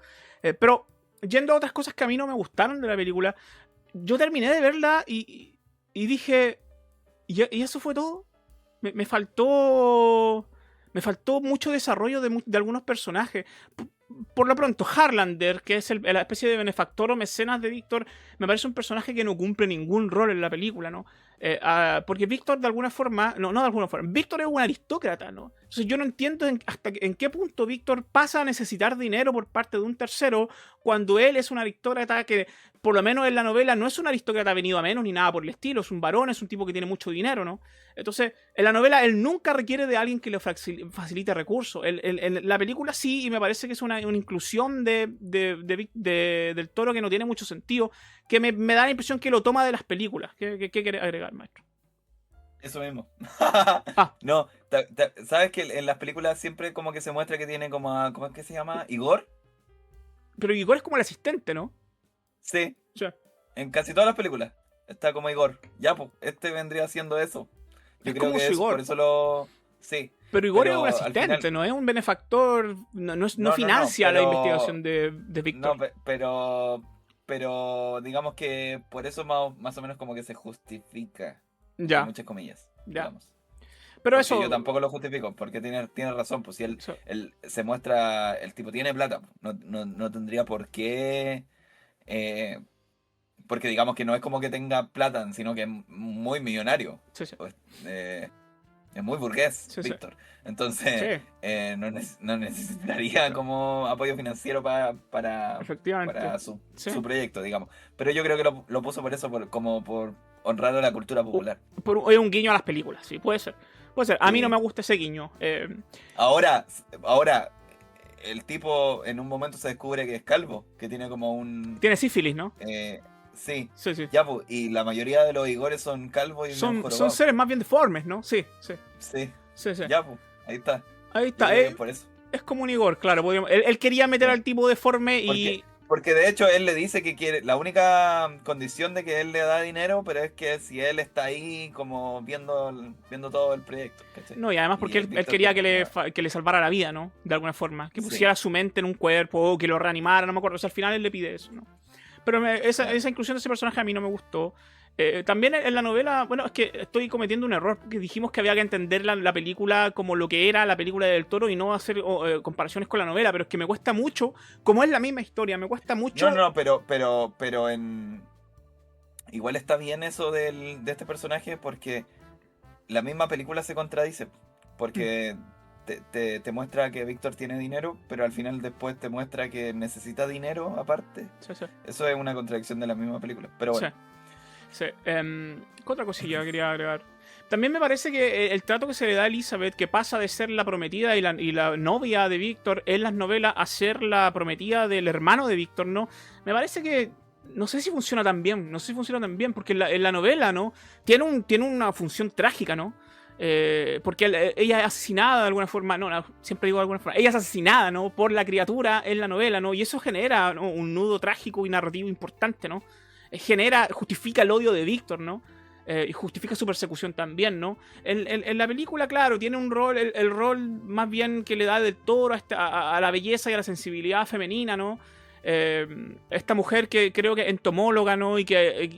Pero yendo a otras cosas que a mí no me gustaron de la película, yo terminé de verla y dije, ¿y eso fue todo? Me faltó. Me faltó mucho desarrollo de algunos personajes. Por lo pronto, Harlander, que es la especie de benefactor o mecenas de Víctor, me parece un personaje que no cumple ningún rol en la película, ¿no? Porque Víctor, de alguna forma, no de alguna forma, Víctor es un aristócrata, ¿no? Entonces yo no entiendo hasta en qué punto Víctor pasa a necesitar dinero por parte de un tercero cuando él es un aristócrata que, por lo menos en la novela, no es un aristócrata venido a menos ni nada por el estilo, es un varón, es un tipo que tiene mucho dinero, ¿no? Entonces, en la novela él nunca requiere de alguien que le facilite recursos. En la película sí, y me parece que es una inclusión del Toro que no tiene mucho sentido, que me da la impresión que lo toma de las películas. ¿Qué quiere agregar, maestro? Eso mismo. Ah, No, ¿sabes que en las películas siempre como que se muestra que tiene ¿cómo es que se llama? ¿Igor? pero Igor es como el asistente, ¿no? Sí, O sea, en casi todas las películas está como Igor. Ya, pues, este vendría siendo eso. es Yo creo como que su es, por Igor. eso lo... Sí, Pero Igor es un pero al asistente, final... no es un benefactor, no No, financia la pero... investigación de No, Víctor. pero digamos que por eso más o menos como que se justifica, entre Ya, muchas comillas, ya. digamos. Pero Porque yo eso, tampoco lo justifico, porque tiene razón, pues si eso- él se muestra, el tipo tiene plata, pues, no tendría por qué, eh, porque digamos que no es como que tenga plata, sino que es muy millonario, sí, sí, pues, es muy burgués, sí, sí, Víctor. Entonces, sí, no necesitaría como apoyo financiero efectivamente. para Sí. su proyecto, digamos. Pero yo creo que lo puso por eso, como por honrar a la cultura popular. Es un guiño a las películas, sí, puede ser. Puede ser. A mí no Sí. me gusta ese guiño. Ahora, el tipo en un momento se descubre que es calvo, que tiene como un... Tiene sífilis, ¿no? Sí, Sí, sí. ya, pues, y la mayoría de los Igores son calvos y medio Son jorobados. seres más bien deformes, ¿no? Sí, sí, Sí, sí, sí. ya, pues, ahí está. Ahí Yo está. creo que es por eso. Es como un Igor, claro. Él quería meter Sí. al tipo deforme Porque, y. porque de hecho él le dice que quiere, la única condición de que él le da dinero, pero es que si él está ahí como viendo todo el proyecto, ¿cachai? No, y además Y porque el él Víctor quería quiere nada. que le salvara la vida, ¿no? De alguna forma. Que Sí, pusiera su mente en un cuerpo o que lo reanimara, no me acuerdo. O sea, al final él le pide eso, ¿no? Pero claro. esa inclusión de ese personaje a mí no me gustó. También en la novela, bueno, es que estoy cometiendo un error, porque dijimos que había que entender la película como lo que era la película del Toro y no hacer comparaciones con la novela, pero es que me cuesta mucho, como es la misma historia, me cuesta mucho. No, pero en... Igual está bien eso de este personaje porque la misma película se contradice. Mm, Porque te muestra que Víctor tiene dinero, pero al final después te muestra que necesita dinero aparte. sí, sí, Eso es una contradicción de la misma película. Pero sí, bueno, sí. ¿Qué otra cosilla quería agregar? También me parece que el trato que se le da a Elizabeth, que pasa de ser la prometida y la novia de Víctor en las novelas a ser la prometida del hermano de Víctor, ¿no? Me parece que no sé si funciona tan bien, no sé si funciona tan bien, porque en la novela, ¿no? Tiene una función trágica, ¿no? Porque ella es asesinada de alguna forma, no, siempre digo de alguna forma, ella es asesinada, ¿no? Por la criatura en la novela, ¿no? Y eso genera, ¿no? Un nudo trágico y narrativo importante, ¿no? Justifica el odio de Víctor, ¿no? Y justifica su persecución también, ¿no? En la película, claro, tiene un rol, el rol más bien que le da del Toro a la belleza y a la sensibilidad femenina, ¿no? Esta mujer que creo que es entomóloga, ¿no? Y que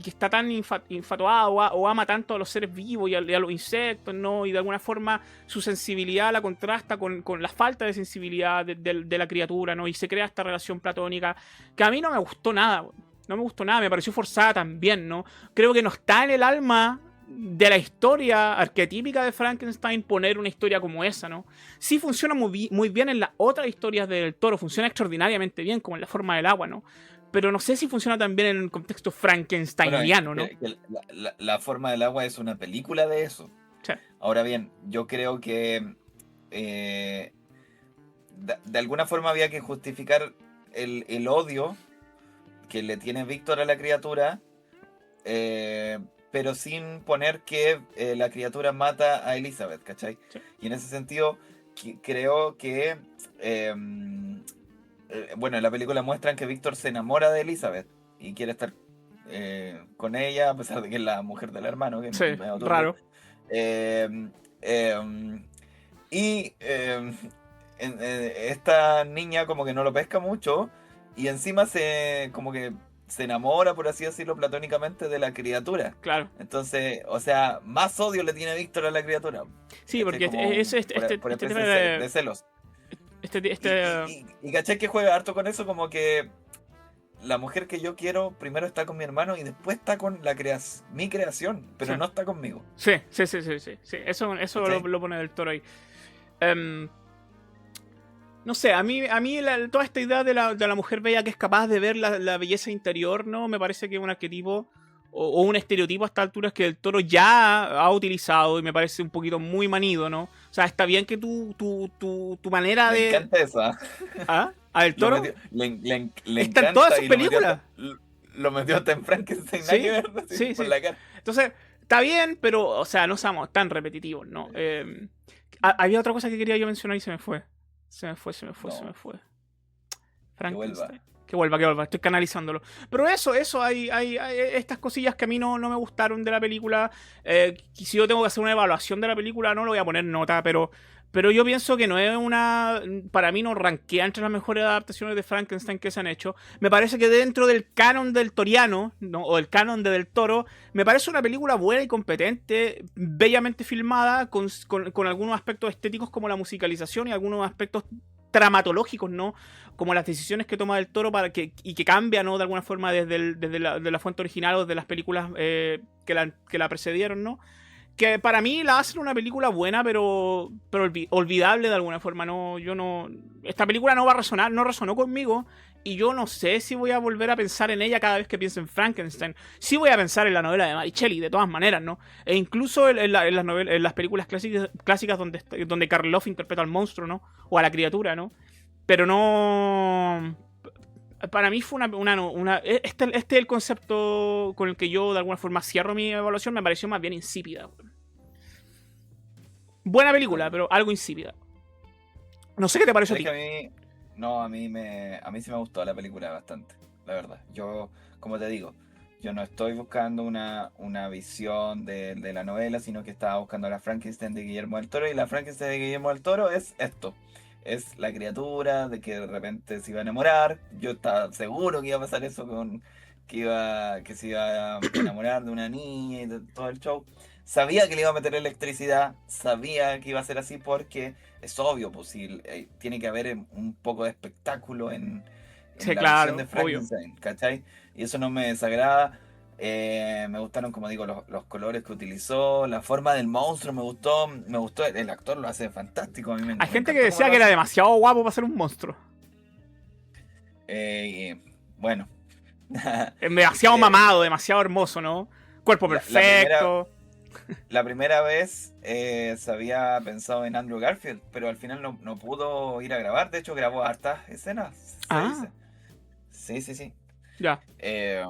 está tan infatuada o ama tanto a los seres vivos y a los insectos, ¿no? Y de alguna forma su sensibilidad la contrasta con la falta de sensibilidad de la criatura, ¿no? Y se crea esta relación platónica que a mí no me gustó nada. No me gustó nada, me pareció forzada también, ¿no? Creo que no está en el alma de la historia arquetípica de Frankenstein poner una historia como esa, ¿no? Sí funciona muy bien en las otras historias del Toro, funciona extraordinariamente bien, como en La forma del agua, ¿no? Pero no sé si funciona tan bien en el contexto Bueno, frankensteiniano, ¿no? la forma del agua es una película de eso. Sí, Ahora bien, yo creo que eh, de alguna forma había que justificar el odio que le tiene Víctor a la criatura, eh, pero sin poner que la criatura mata a Elizabeth, ¿cachai? sí. Y en ese sentido, creo que, bueno, en la película muestran que Víctor se enamora de Elizabeth y quiere estar con ella, a pesar de que es la mujer del hermano, que es Sí, medio turbio. raro. Eh, eh, y esta niña como que no lo pesca mucho y encima como que se enamora, por así decirlo, platónicamente de la criatura. Claro. Entonces, o sea, más odio le tiene Víctor a la criatura. Sí, ¿Cachai? porque Como por este especie tema de celos. este Y caché que juega harto con eso, como que la mujer que yo quiero primero está con mi hermano y después está con mi creación, pero sí. no está conmigo. Sí. Eso ¿Cachai? lo pone del Toro ahí. Em, no sé, a mí toda esta idea de la mujer bella que es capaz de ver la belleza interior, ¿no? Me parece que es un arquetipo o un estereotipo a esta altura es que el Toro ya ha utilizado y me parece un poquito muy manido, ¿no? O sea, está bien que tu manera Me de... encanta esa. ¿Ah? ¿A el Lo Toro? metió, le Está en encanta todas sus y películas. lo metió hasta en Frankenstein, nada Sí, que ver, así, sí, por sí. la cara. Entonces, está bien, pero, o sea, no seamos tan repetitivos, ¿no? Había otra cosa que quería yo mencionar y se me fue. Se me fue. No, que vuelva. Frankenstein. Que vuelva, estoy canalizándolo. Pero hay estas cosillas que a mí no me gustaron de la película. Si yo tengo que hacer una evaluación de la película, no le voy a poner nota, pero yo pienso que no es una... Para mí no rankea entre las mejores adaptaciones de Frankenstein que se han hecho. Me parece que dentro del canon del Toriano, ¿no? O el canon de Del Toro, me parece una película buena y competente, bellamente filmada, con algunos aspectos estéticos como la musicalización y algunos aspectos dramatológicos, ¿no? Como las decisiones que toma Del Toro y que cambia, ¿no? De alguna forma desde la fuente original o de las películas que la precedieron, ¿no? Que para mí la hacen una película buena, pero olvidable de alguna forma. No, yo no. Esta película no va a resonar, no resonó conmigo. Y yo no sé si voy a volver a pensar en ella cada vez que piense en Frankenstein. Sí voy a pensar en la novela de Mary Shelley, de todas maneras, ¿no? E incluso en las películas clásicas donde Karloff interpreta al monstruo, ¿no? O a la criatura, ¿no? Pero no. Para mí fue este es el concepto con el que yo de alguna forma cierro mi evaluación. Me pareció más bien insípida. Buena película, Bueno, pero algo insípida. No sé qué te pareció a sabes ti. que no, a mí sí me gustó la película bastante, la verdad. Yo, como te digo, yo no estoy buscando una visión de la novela, sino que estaba buscando la Frankenstein de Guillermo del Toro, y la Frankenstein de Guillermo del Toro es esto. Es la criatura de que de repente se iba a enamorar. Yo estaba seguro que iba a pasar eso que se iba a enamorar de una niña y de todo el show. Sabía que le iba a meter electricidad, sabía que iba a ser así porque es obvio, pues si tiene que haber un poco de espectáculo Sí, en la versión de claro, obvio. Frankenstein, ¿cachai? Y eso no me desagrada. Me gustaron, como digo, los colores que utilizó, la forma del monstruo me gustó, el actor lo hace fantástico, a mí Hay me gente que encantó cómo decía lo que era hace. demasiado guapo para ser un monstruo. Bueno, Demasiado eh, mamado, demasiado hermoso, ¿no? Cuerpo la, la primera, perfecto. la primera vez se había pensado en Andrew Garfield, pero al final no pudo ir a grabar. De hecho, grabó hartas escenas, se Ah, dice. Sí, sí, sí. ya. Eh,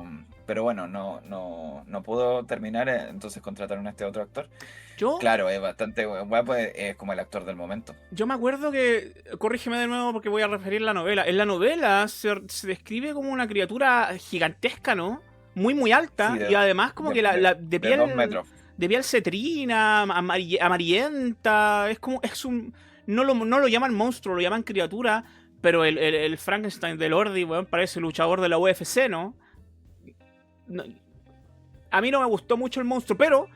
pero bueno, no pudo terminar, entonces contrataron a este otro actor. Yo, Claro, es bastante guapo, es como el actor del momento. yo me acuerdo que. Corrígeme de nuevo porque voy a referir la novela. En la novela se describe como una criatura gigantesca, ¿no? Muy Sí, alta. Y además, como que de 2 metros. de piel cetrina, amarillenta. Es como. Es un. No lo llaman monstruo, lo llaman criatura. Pero el Frankenstein de Lordi, weón, parece luchador de la UFC, ¿no? No- A mí no me gustó mucho el monstruo, pero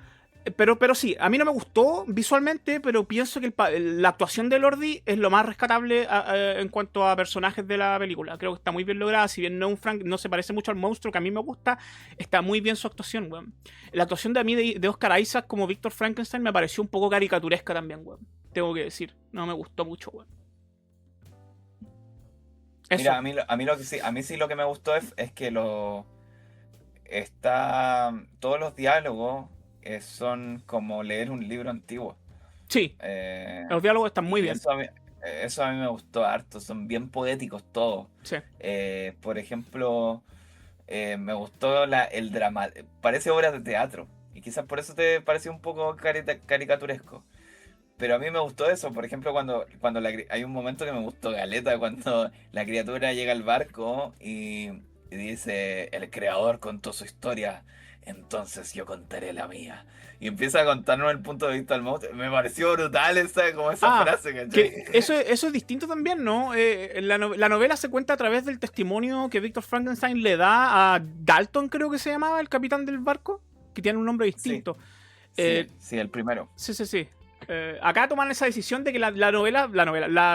Pero sí, a mí no me gustó visualmente, pero pienso que la actuación de Lordi es lo más rescatable en cuanto a personajes de la película. Creo que está muy bien lograda, si bien no se parece mucho al monstruo que a mí me gusta, está muy bien su actuación, weón. La actuación de a mí de Oscar Isaac como Víctor Frankenstein me pareció un poco caricaturesca también, weón. Tengo que decir, no me gustó mucho, weón. Eso. Mira, a mí sí lo que me gustó es que todos los diálogos son como leer un libro antiguo. Sí, Eh, los diálogos están muy y bien. eso a mí me gustó harto, son bien poéticos todos. Sí. Por ejemplo, me gustó el drama, parece obra de teatro, y quizás por eso te pareció un poco caricaturesco. Pero a mí me gustó eso, por ejemplo, cuando hay un momento que me gustó Galeta, cuando la criatura llega al barco y dice, el creador contó su historia, entonces yo contaré la mía. Y empieza a contarnos el punto de vista del monstruo. Me pareció brutal esa frase, ¿cachai? Que eso es distinto también, ¿no? La novela se cuenta a través del testimonio que Víctor Frankenstein le da a Dalton, creo que se llamaba, el capitán del barco, que tiene un nombre distinto. Sí, el primero. Sí. Acá toman esa decisión de que la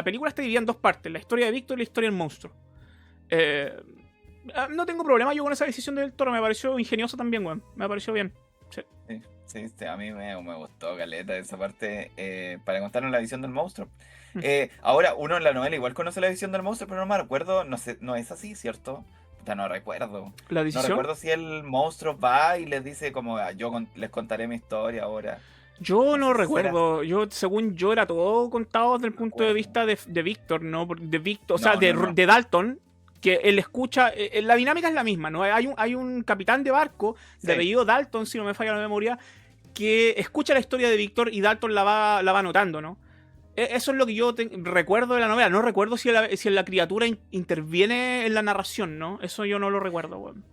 película está dividida en dos partes, la historia de Víctor y la historia del monstruo. No tengo problema yo con esa decisión del Toro, me pareció ingeniosa también, weón. Me pareció bien. Sí, a mí me gustó caleta esa parte para contarnos la visión del monstruo. Ahora, uno en la novela igual conoce la visión del monstruo, pero no me recuerdo, no sé, no es así, ¿cierto? Puta, no recuerdo. ¿La decisión? No recuerdo si el monstruo va y les dice como, les contaré mi historia ahora. Yo no sé si recuerdo. Según yo, era todo contado desde el punto de vista de Víctor, ¿no? De Víctor, o sea, de Dalton, que él escucha. La dinámica es la misma, ¿no? Hay un capitán de barco de apellido Dalton, si no me falla la memoria, que escucha la historia de Víctor y Dalton la va anotando, ¿no? Eso es lo que yo recuerdo de la novela. No recuerdo si la criatura interviene en la narración, ¿no? Eso yo no lo recuerdo, weón.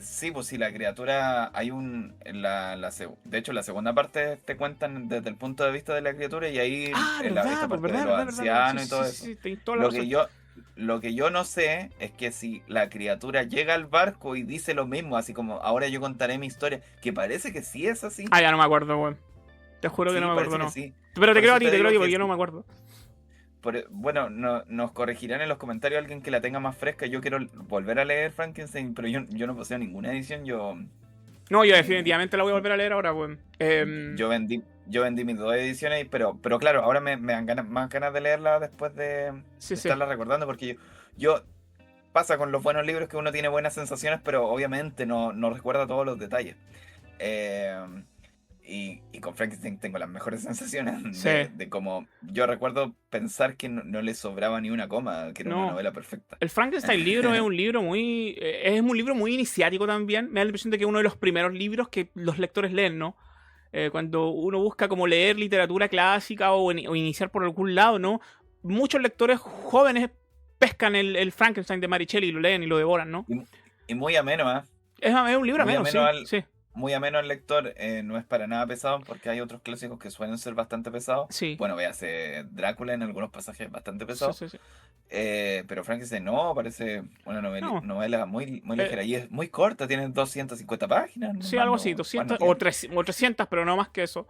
Sí, pues sí, la criatura hay de hecho la segunda parte te cuentan desde el punto de vista de la criatura y ahí esta parte de los ancianos y todo eso. Lo que yo no sé es que si la criatura llega al barco y dice lo mismo, así como ahora yo contaré mi historia, que parece que sí es así. Ya no me acuerdo, weón. Te juro que no me acuerdo, no. Sí. Pero te creo a ti, porque yo no me acuerdo. Bueno, nos corregirán en los comentarios alguien que la tenga más fresca. Yo quiero volver a leer Frankenstein, pero yo no poseo ninguna edición. No, yo definitivamente la voy a volver a leer ahora, weón. Yo vendí mis 2 ediciones, pero claro, ahora me dan más ganas de leerla después de estarla recordando, porque yo pasa con los buenos libros que uno tiene buenas sensaciones, pero obviamente no recuerda todos los detalles. Y con Frankenstein tengo las mejores sensaciones de cómo yo recuerdo pensar que no le sobraba ni una coma, que era una novela perfecta. El Frankenstein libro es un libro muy iniciático también. Me da la impresión de que es uno de los primeros libros que los lectores leen, ¿no? Cuando uno busca como leer literatura clásica o iniciar por algún lado, ¿no? Muchos lectores jóvenes pescan el Frankenstein de Mary Shelley y lo leen y lo devoran, ¿no? Y muy ameno, ¿eh? Es un libro ameno, sí. Muy ameno al lector, no es para nada pesado porque hay otros clásicos que suelen ser bastante pesados. Sí. Bueno, véase Drácula en algunos pasajes bastante pesados. Sí. Pero Frankenstein no, parece una novela muy ligera y es muy corta, tiene 250 páginas. Sí, algo así, 200 o 300, pero no más que eso.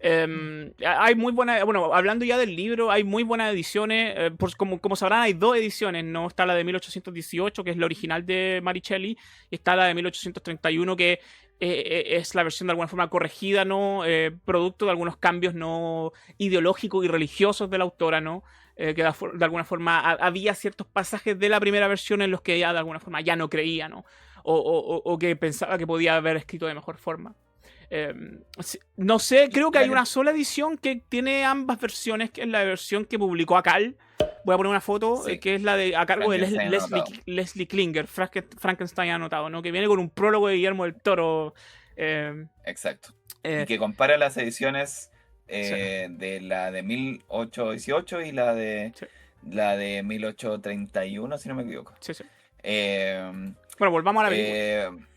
Hay muy buenas, bueno, hablando ya del libro, hay muy buenas ediciones. Como sabrán, hay 2 ediciones, ¿no? Está la de 1818, que es la original de Mary Shelley, y está la de 1831, que es la versión de alguna forma corregida, ¿no? Producto de algunos cambios no ideológicos y religiosos de la autora, ¿no? Que de alguna forma había ciertos pasajes de la primera versión en los que ella de alguna forma ya no creía, ¿no? O que pensaba que podía haber escrito de mejor forma. No sé, creo que hay una sola edición que tiene ambas versiones, que es la versión que publicó Akal. Voy a poner una foto, que es la a cargo de Leslie Klinger, Frankenstein anotado, ¿no? Que viene con un prólogo de Guillermo del Toro. Exacto. Y que compara las ediciones de la de 1818 y la de 1831, si no me equivoco. Sí. Bueno, volvamos a la película.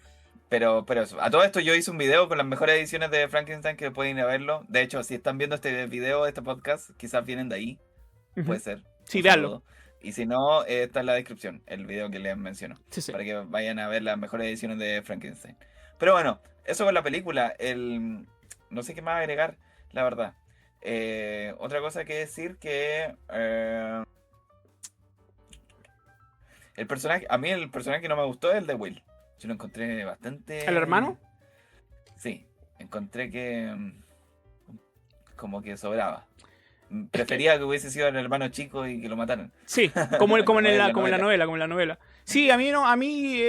Pero eso. A todo esto yo hice un video con las mejores ediciones de Frankenstein que pueden ir a verlo. De hecho, si están viendo este video, este podcast, quizás vienen de ahí. Puede ser. Sí, véanlo. Y si no, está en la descripción, el video que les menciono. Sí. Para que vayan a ver las mejores ediciones de Frankenstein. Pero bueno, eso con la película. No sé qué más agregar, la verdad. Otra cosa que decir que el personaje, a mí el personaje que no me gustó es el de Will. Yo lo encontré ¿El bastante. hermano? Sí, encontré que como que sobraba. Es que, Prefería que hubiese sido el hermano chico y que lo mataran. sí, como, Como es en la como en la novela. novela, como en la novela. Sí, a mí no, a mí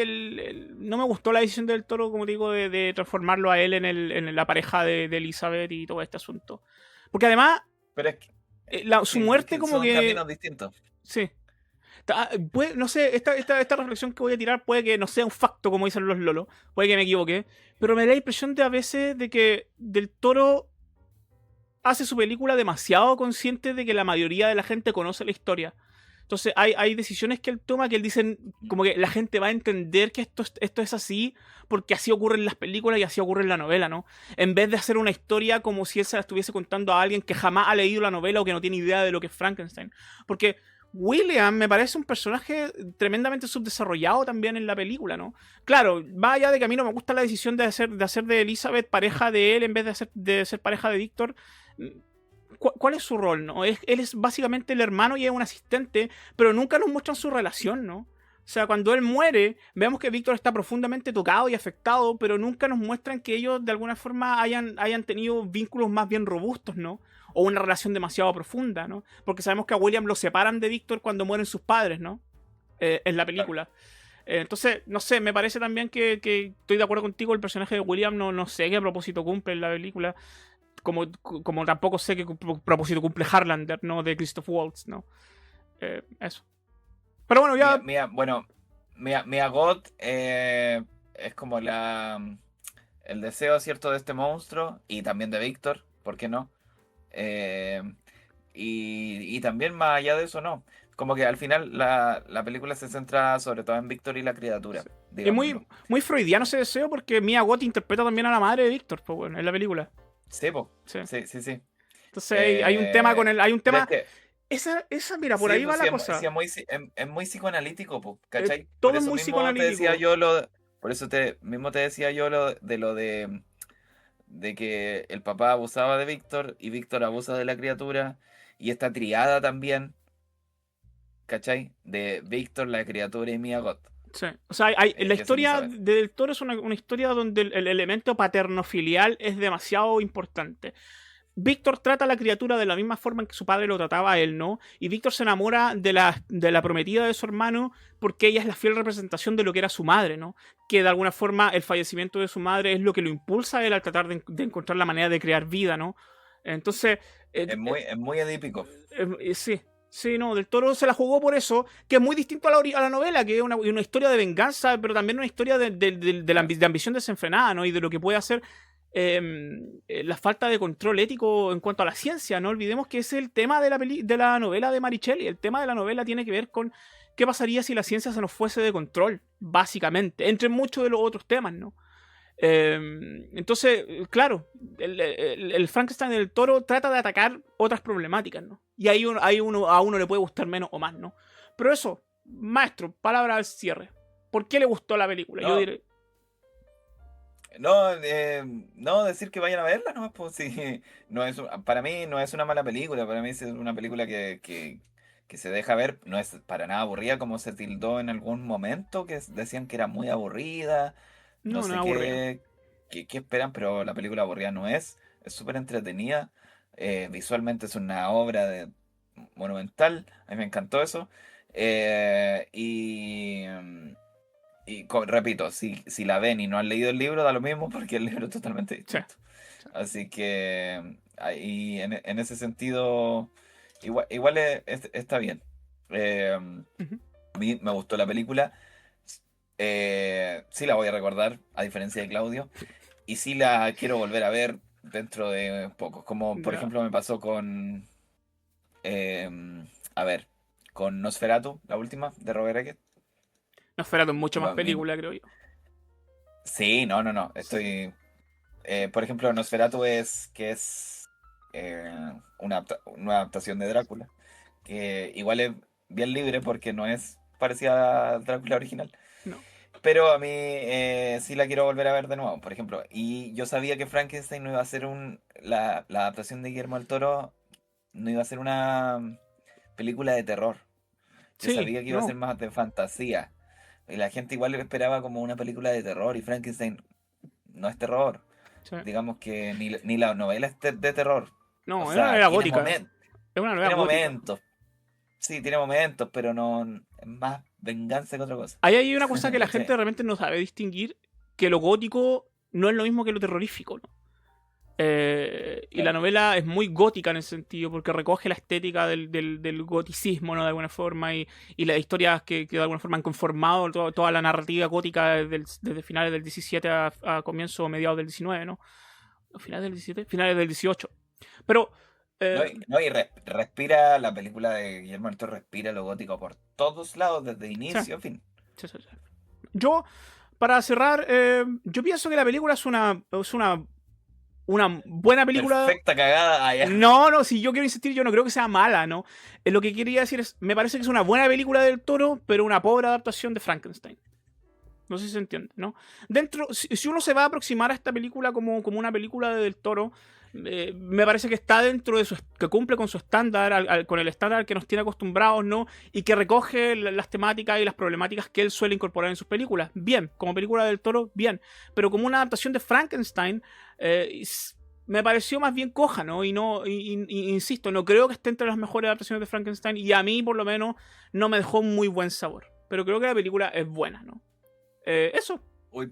no me gustó la decisión del Toro, como te digo, de transformarlo a él en la pareja de Elizabeth y todo este asunto. Porque además, Pero es que, su sí, es muerte que como son que... caminos distintos. Sí. No sé, esta reflexión que voy a tirar puede que no sea un facto, como dicen los lolos, puede que me equivoque, pero me da la impresión de a veces de que Del Toro hace su película demasiado consciente de que la mayoría de la gente conoce la historia. Entonces hay decisiones que él toma que él dice como que la gente va a entender que esto es así porque así ocurre en las películas y así ocurre en la novela, ¿no? En vez de hacer una historia como si él se la estuviese contando a alguien que jamás ha leído la novela o que no tiene idea de lo que es Frankenstein. Porque William me parece un personaje tremendamente subdesarrollado también en la película, ¿no? Claro, va allá de que a mí no me gusta la decisión de hacer de Elizabeth pareja de él en vez de ser pareja de Víctor. ¿Cuál es su rol, no? Él es básicamente el hermano y es un asistente, pero nunca nos muestran su relación, ¿no? O sea, cuando él muere, vemos que Víctor está profundamente tocado y afectado, pero nunca nos muestran que ellos de alguna forma hayan tenido vínculos más bien robustos, ¿no? O una relación demasiado profunda, ¿no? Porque sabemos que a William lo separan de Víctor cuando mueren sus padres, ¿no? En la Claro. película. Entonces, no sé, me parece también que estoy de acuerdo contigo, el personaje de William no sé qué propósito cumple en la película como tampoco sé qué propósito cumple Harlander, ¿no? De Christoph Waltz, ¿no? Eso. Pero bueno, ya. Bueno, Mia Goth es como el deseo, ¿cierto?, de este monstruo y también de Víctor, ¿por qué no? Eh, y también más allá de eso, no. Como que al final la película se centra sobre todo en Víctor y la criatura, Es digámoslo. muy freudiano ese deseo porque Mia Goth interpreta también a la madre de Víctor, pues bueno, en la película. Sí, po. Sí. Sí, sí, sí. Entonces hay un tema con él. Hay un Pero es tema. que Mira, por sí, ahí va pues, la sí, cosa. es muy psicoanalítico, po, ¿cachai? Por Todo es eso muy mismo te decía psicoanalítico. yo por eso mismo te decía yo de que el papá abusaba de Víctor y Víctor abusa de la criatura y esta triada también, ¿cachai? De Víctor, la criatura y Mia Goth, Sí. O sea, la que es historia Elizabeth. de Del Toro es una historia donde el elemento paterno-filial es demasiado importante. Víctor trata a la criatura de la misma forma en que su padre lo trataba a él, ¿no? Y Víctor se enamora de la prometida de su hermano porque ella es la fiel representación de lo que era su madre, ¿no? Que de alguna forma el fallecimiento de su madre es lo que lo impulsa a él al tratar de encontrar la manera de crear vida, ¿no? Entonces, Es muy edípico. sí. Sí, no, Del Toro se la jugó por eso, que es muy distinto a a la novela, que es una historia de venganza, pero también una historia Claro. de ambición desenfrenada, ¿no? Y de lo que puede hacer la falta de control ético en cuanto a la ciencia. No olvidemos que ese es el tema de la novela de Marichelli. El tema de la novela tiene que ver con qué pasaría si la ciencia se nos fuese de control, básicamente, entre muchos de los otros temas, ¿no? Entonces, claro, el Frankenstein del Toro trata de atacar otras problemáticas, ¿no? Y ahí a uno le puede gustar menos o más, ¿no? Pero eso, maestro, palabra al cierre. ¿Por qué le gustó la película? Yo No, diré, no, no decir que vayan a verla, no, pues sí, para mí no es una mala película, para mí es una película que se deja ver, no es para nada aburrida como se tildó en algún momento, que decían que era muy aburrida, no no, no es sé aburrido. qué esperan, pero la película aburrida no es súper entretenida, visualmente es una obra monumental, a mí me encantó eso, repito, si la ven y no han leído el libro, da lo mismo porque el libro es totalmente Sí. distinto. Así que ahí en ese sentido, igual está bien. Eh, Ujú. a mí me gustó la película. Sí la voy a recordar, a diferencia de Claudio. Y sí la quiero volver a ver dentro de poco. Como por Ya. ejemplo me pasó eh, a ver, con Nosferatu, la última, de Robert Eggers. Nosferatu es mucho Que más para mí, película, creo yo. sí, no, estoy... por ejemplo, Nosferatu es una adaptación de Drácula, que igual es bien libre porque no es parecida a Drácula original, No. Pero a mí sí la quiero volver a ver de nuevo, por ejemplo. Y yo sabía que Frankenstein no iba a ser la adaptación de Guillermo del Toro, no iba a ser una película de terror. Yo Sí, sabía que iba a ser no. más de fantasía. Y la gente igual esperaba como una película de terror y Frankenstein no es terror. Sí. Digamos que ni la novela es de terror. O No, es una sea, novela gótica. Es una novela tiene gótica. momentos. Sí, tiene momentos, pero no es más venganza que otra cosa. Ahí hay una cosa que la ¿Cachai? gente realmente no sabe distinguir, que lo gótico no es lo mismo que lo terrorífico, ¿no? Y la Claro. novela es muy gótica en ese sentido, porque recoge la estética del goticismo, ¿no? De alguna forma, y las historias que de alguna forma han conformado toda la narrativa gótica desde finales del 17 a comienzo o mediados del 19, ¿no? ¿Finales del 17? Finales del 18. Pero, No, eh, respira la película de Guillermo del Toro, respira lo gótico por todos lados, desde sí, inicio a fin. sí, sí, sí. Yo, para cerrar, yo pienso que la película una buena película. Perfecta cagada allá. No, no, si yo quiero insistir, yo no creo que sea mala, ¿no? Lo que quería decir es, me parece que es una buena película del Toro, pero una pobre adaptación de Frankenstein. No sé si se entiende, ¿no? Si uno se va a aproximar a esta película como una película del Toro, me parece que está dentro de que cumple con su estándar, con el estándar al que nos tiene acostumbrados, ¿no? Y que recoge las temáticas y las problemáticas que él suele incorporar en sus películas. Bien, como película del Toro, bien. Pero como una adaptación de Frankenstein, me pareció más bien coja, ¿no? Insisto, no creo que esté entre las mejores adaptaciones de Frankenstein y a mí, por lo menos, no me dejó muy buen sabor. Pero creo que la película es buena, ¿no? Eso. Uy,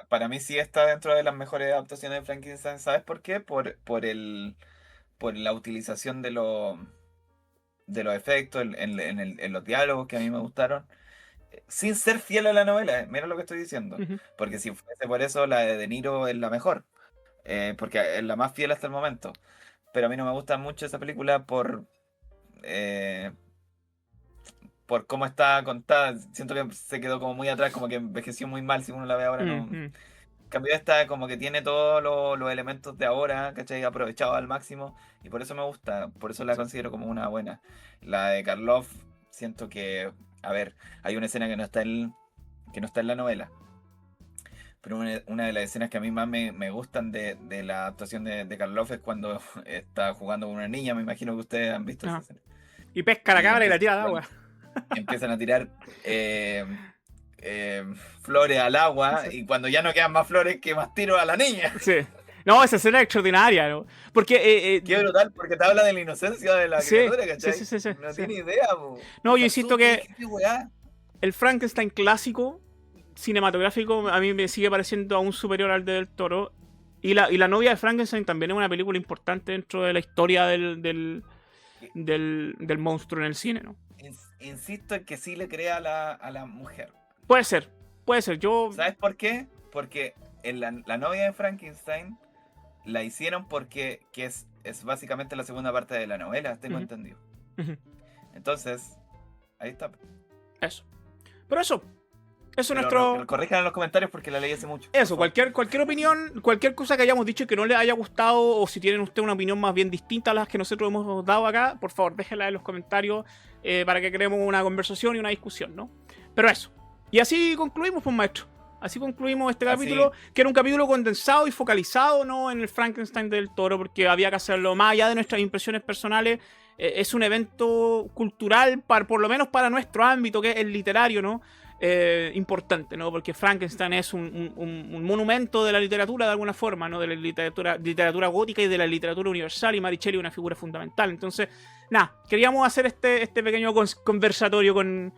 para mí sí está dentro de las mejores adaptaciones de Frankenstein. ¿Sabes por qué? Por la utilización de los efectos en los diálogos que a mí me gustaron. Sin ser fiel a la novela, mira lo que estoy diciendo. Ujú. Porque si fuese por eso, la de Niro es la mejor. Porque es la más fiel hasta el momento. Pero a mí no me gusta mucho esa película eh, por cómo está contada. Siento que se quedó como muy atrás, como que envejeció muy mal. Si uno la ve ahora, no. En Ujú. cambio, esta como que tiene todos los elementos de ahora, ¿cachai? Aprovechados al máximo. Y por eso me gusta, por eso la considero como una buena. La de Karloff, siento que, a ver, hay una escena que no está en la novela. Pero una de las escenas que a mí más me gustan de la actuación de Karloff es cuando está jugando con una niña. Me imagino que ustedes han visto esa Ajá. escena. Y pesca la Y cabra y la tira al agua. empiezan a tirar eh, eh, flores al agua. Sí. Y cuando ya no quedan más flores, que más tiro a la niña. Sí. No, esa escena es extraordinaria, ¿no? Porque, Qué brutal, porque te habla de la inocencia de la sí, criatura, sí, sí, ¿cachai? sí, sí, No sí. tiene idea, po. No, yo Está insisto súper, que qué weá. el Frankenstein clásico, cinematográfico, a mí me sigue pareciendo aún superior al de Del Toro. Y la novia de Frankenstein también es una película importante dentro de la historia del monstruo en el cine, ¿no? Insisto en que sí le crea a la mujer. Puede ser, puede ser. Yo. ¿Sabes por qué? Porque en la novia de Frankenstein la hicieron porque que es básicamente la segunda parte de la novela, tengo Ujú, entendido. ujú. Entonces, ahí está. Eso. Pero eso es Pero nuestro. corrijan en los comentarios porque la leí hace mucho. Por Eso, favor. cualquier opinión, cualquier cosa que hayamos dicho y que no les haya gustado, o si tienen usted una opinión más bien distinta a las que nosotros hemos dado acá, por favor, déjenla en los comentarios para que creemos una conversación y una discusión, ¿no? Pero eso. Y así concluimos, pues, maestro. Así concluimos este Así, capítulo, que era un capítulo condensado y focalizado, ¿no? En el Frankenstein del Toro, porque había que hacerlo más allá de nuestras impresiones personales. Es un evento cultural, por lo menos para nuestro ámbito, que es el literario, ¿no? Importante, ¿no? Porque Frankenstein es un monumento de la literatura de alguna forma, ¿no? De la literatura gótica y de la literatura universal, y Mary Shelley es una figura fundamental. Entonces, nada, queríamos hacer este pequeño conversatorio con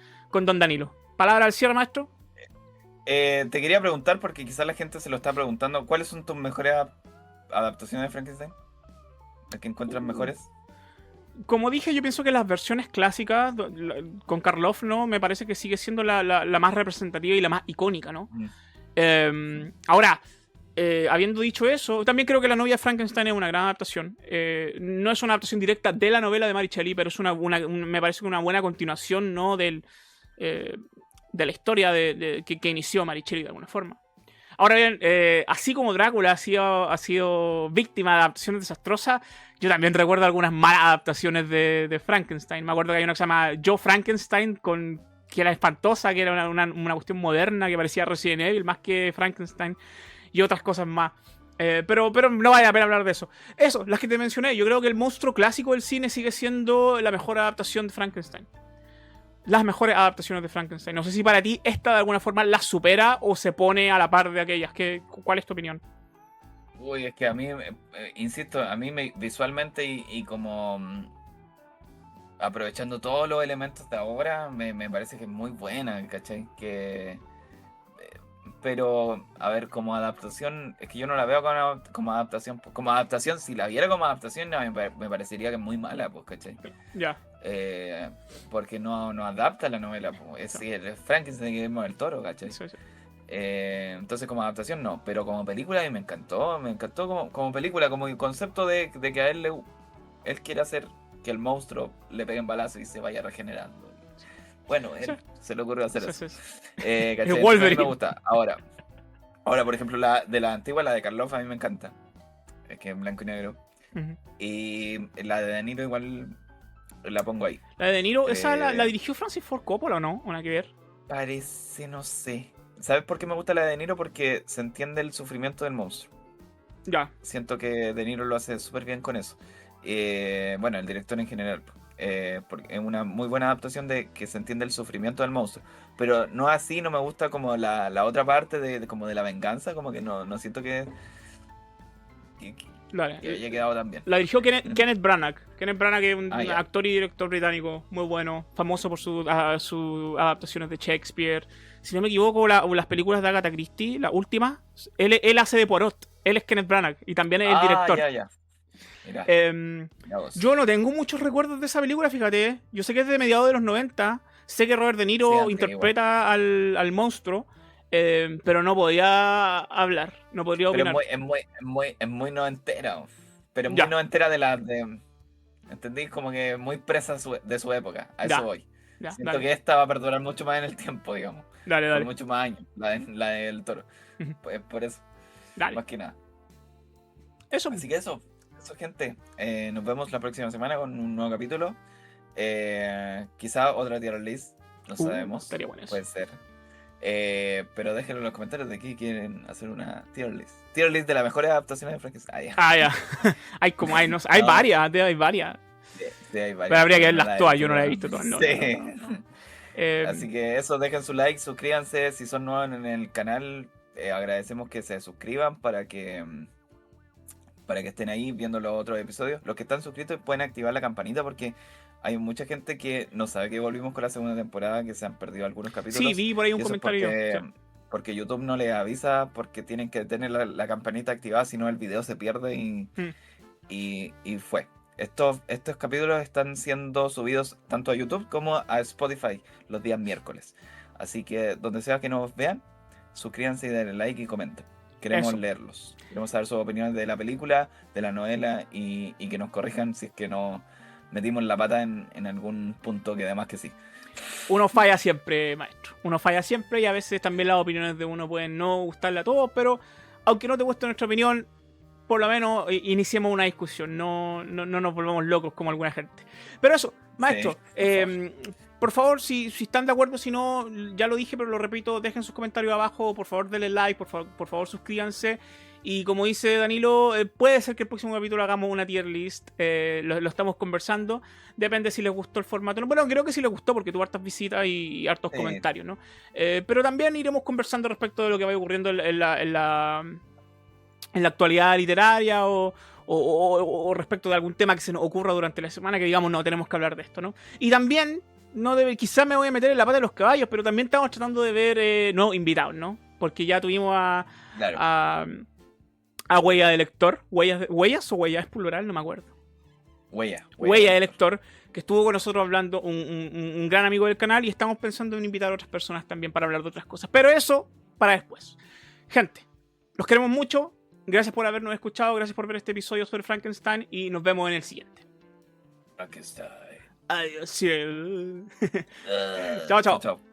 Don Danilo. ¿Palabra al cierre, maestro? te quería preguntar, porque quizás la gente se lo está preguntando, ¿cuáles son tus mejores adaptaciones de Frankenstein? ¿Las que encuentran mejores? Como dije, yo pienso que las versiones clásicas con Karloff, ¿no? Me parece que sigue siendo la más representativa y la más icónica, ¿no? Ahora, habiendo dicho eso, también creo que La novia de Frankenstein es una gran adaptación. No es una adaptación directa de la novela de Mary Shelley, pero es me parece que una buena continuación, ¿no? De la historia que inició Mary Shelley de alguna forma. Ahora bien, así como Drácula ha sido víctima de adaptaciones desastrosas, yo también recuerdo algunas malas adaptaciones de Frankenstein. Me acuerdo que hay una que se llama Yo Frankenstein con que era espantosa, que era una cuestión moderna, que parecía Resident Evil más que Frankenstein y otras cosas más. Pero no vale la pena hablar de eso. Eso, las que te mencioné. Yo creo que El monstruo clásico del cine sigue siendo la mejor adaptación de Frankenstein. Las mejores adaptaciones de Frankenstein. No sé si para ti esta de alguna forma la supera o se pone a la par de aquellas. ¿Cuál es tu opinión? Uy, es que a mí, insisto, a mí visualmente y como aprovechando todos los elementos de ahora, me parece que es muy buena, ¿cachai? Pero, a ver, como adaptación, es que yo no la veo como adaptación. Como adaptación, si la viera como adaptación, no, me parecería que es muy mala, pues, ¿cachai? Ya. Porque no adapta la novela, pues. Es Frankenstein de Guillermo del Toro, ¿cachai? Sí, sí. Entonces como adaptación no, pero como película a mí me encantó como película, como el concepto de que a él quiere hacer que el monstruo le pegue en balazo y se vaya regenerando. Bueno, él se le ocurrió hacer eso. ¿Cachai? El Wolverine. A mí me gusta. Ahora, por ejemplo, de la antigua, la de Karloff, a mí me encanta. Es que en blanco y negro. Uh-huh. Y la de De Niro igual la pongo ahí. La de De Niro, ¿esa la dirigió Francis Ford Coppola o no? ¿O nada que ver? Parece, no sé. ¿Sabes por qué me gusta la de De Niro? Porque se entiende el sufrimiento del monstruo. Ya. Siento que De Niro lo hace súper bien con eso. Bueno, el director en general. Porque es una muy buena adaptación de que se entiende el sufrimiento del monstruo. Pero no así, no me gusta como la otra parte como de la venganza. Como que no siento que haya quedado tan bien. La dirigió Kenneth Branagh. Kenneth Branagh es un actor y director británico muy bueno, famoso por sus adaptaciones de Shakespeare. Si no me equivoco, las películas de Agatha Christie, la última, él hace de Poirot. Él es Kenneth Branagh y también es el director. Ya. Mira, yo no tengo muchos recuerdos de esa película, fíjate. Yo sé que es de mediados de los 90. Sé que Robert De Niro interpreta al monstruo. Pero no podía hablar, no podría opinar. Pero es muy noventera. Pero muy noventera ¿entendí? Como que muy presa de su época. A eso voy. Siento que esta va a perdurar mucho más en el tiempo, digamos. Dale. Por muchos más años, la del Toro. Pues por eso. Dale. Más que nada. Eso. Así que eso, gente. Nos vemos la próxima semana con un nuevo capítulo. Quizá otra tier list. No sabemos. Estaría bueno eso. Puede ser. Pero déjenlo en los comentarios de aquí quieren hacer una tier list. Tier list de las mejores adaptaciones de Frankenstein. Ya. hay varias, hay varias. Sí, hay varias. Pero habría que verlas todas, yo no las he visto todas. No. Así que eso, dejen su like, suscríbanse. Si son nuevos en el canal, agradecemos que se suscriban para que estén ahí viendo los otros episodios. Los que están suscritos pueden activar la campanita porque hay mucha gente que no sabe que volvimos con la segunda temporada, que se han perdido algunos capítulos. Sí, vi por ahí un comentario. Porque YouTube no les avisa, porque tienen que tener la campanita activada, si no el video se pierde y fue. Estos capítulos están siendo subidos tanto a YouTube como a Spotify los días miércoles. Así que donde sea que nos vean, suscríbanse y denle like y comenten. Queremos leerlos. Queremos saber sus opiniones de la película, de la novela y que nos corrijan si es que no metimos la pata en algún punto que además que sí. Uno falla siempre, maestro. Uno falla siempre y a veces también las opiniones de uno pueden no gustarle a todos, pero aunque no te guste nuestra opinión, por lo menos iniciemos una discusión. No nos volvamos locos como alguna gente. Pero eso, maestro, por favor, si están de acuerdo, si no, ya lo dije, pero lo repito, dejen sus comentarios abajo, por favor denle like, por favor suscríbanse. Y como dice Danilo, puede ser que el próximo capítulo hagamos una tier list, lo estamos conversando, depende si les gustó el formato. Bueno, creo que sí les gustó porque tuvo hartas visitas y hartos comentarios, ¿no? Pero también iremos conversando respecto de lo que vaya ocurriendo en la actualidad literaria o respecto de algún tema que se nos ocurra durante la semana que digamos, no, tenemos que hablar de esto, ¿no? Y también, quizás me voy a meter en la pata de los caballos, pero también estamos tratando de ver invitados, ¿no? Porque ya tuvimos a Huella de Lector. ¿Huellas o Huella? Es plural, no me acuerdo. Huella de Lector, que estuvo con nosotros hablando, un gran amigo del canal, y estamos pensando en invitar a otras personas también para hablar de otras cosas. Pero eso para después. Gente, los queremos mucho. Gracias por habernos escuchado, gracias por ver este episodio sobre Frankenstein y nos vemos en el siguiente. Frankenstein. Adiós. Chao. Chao.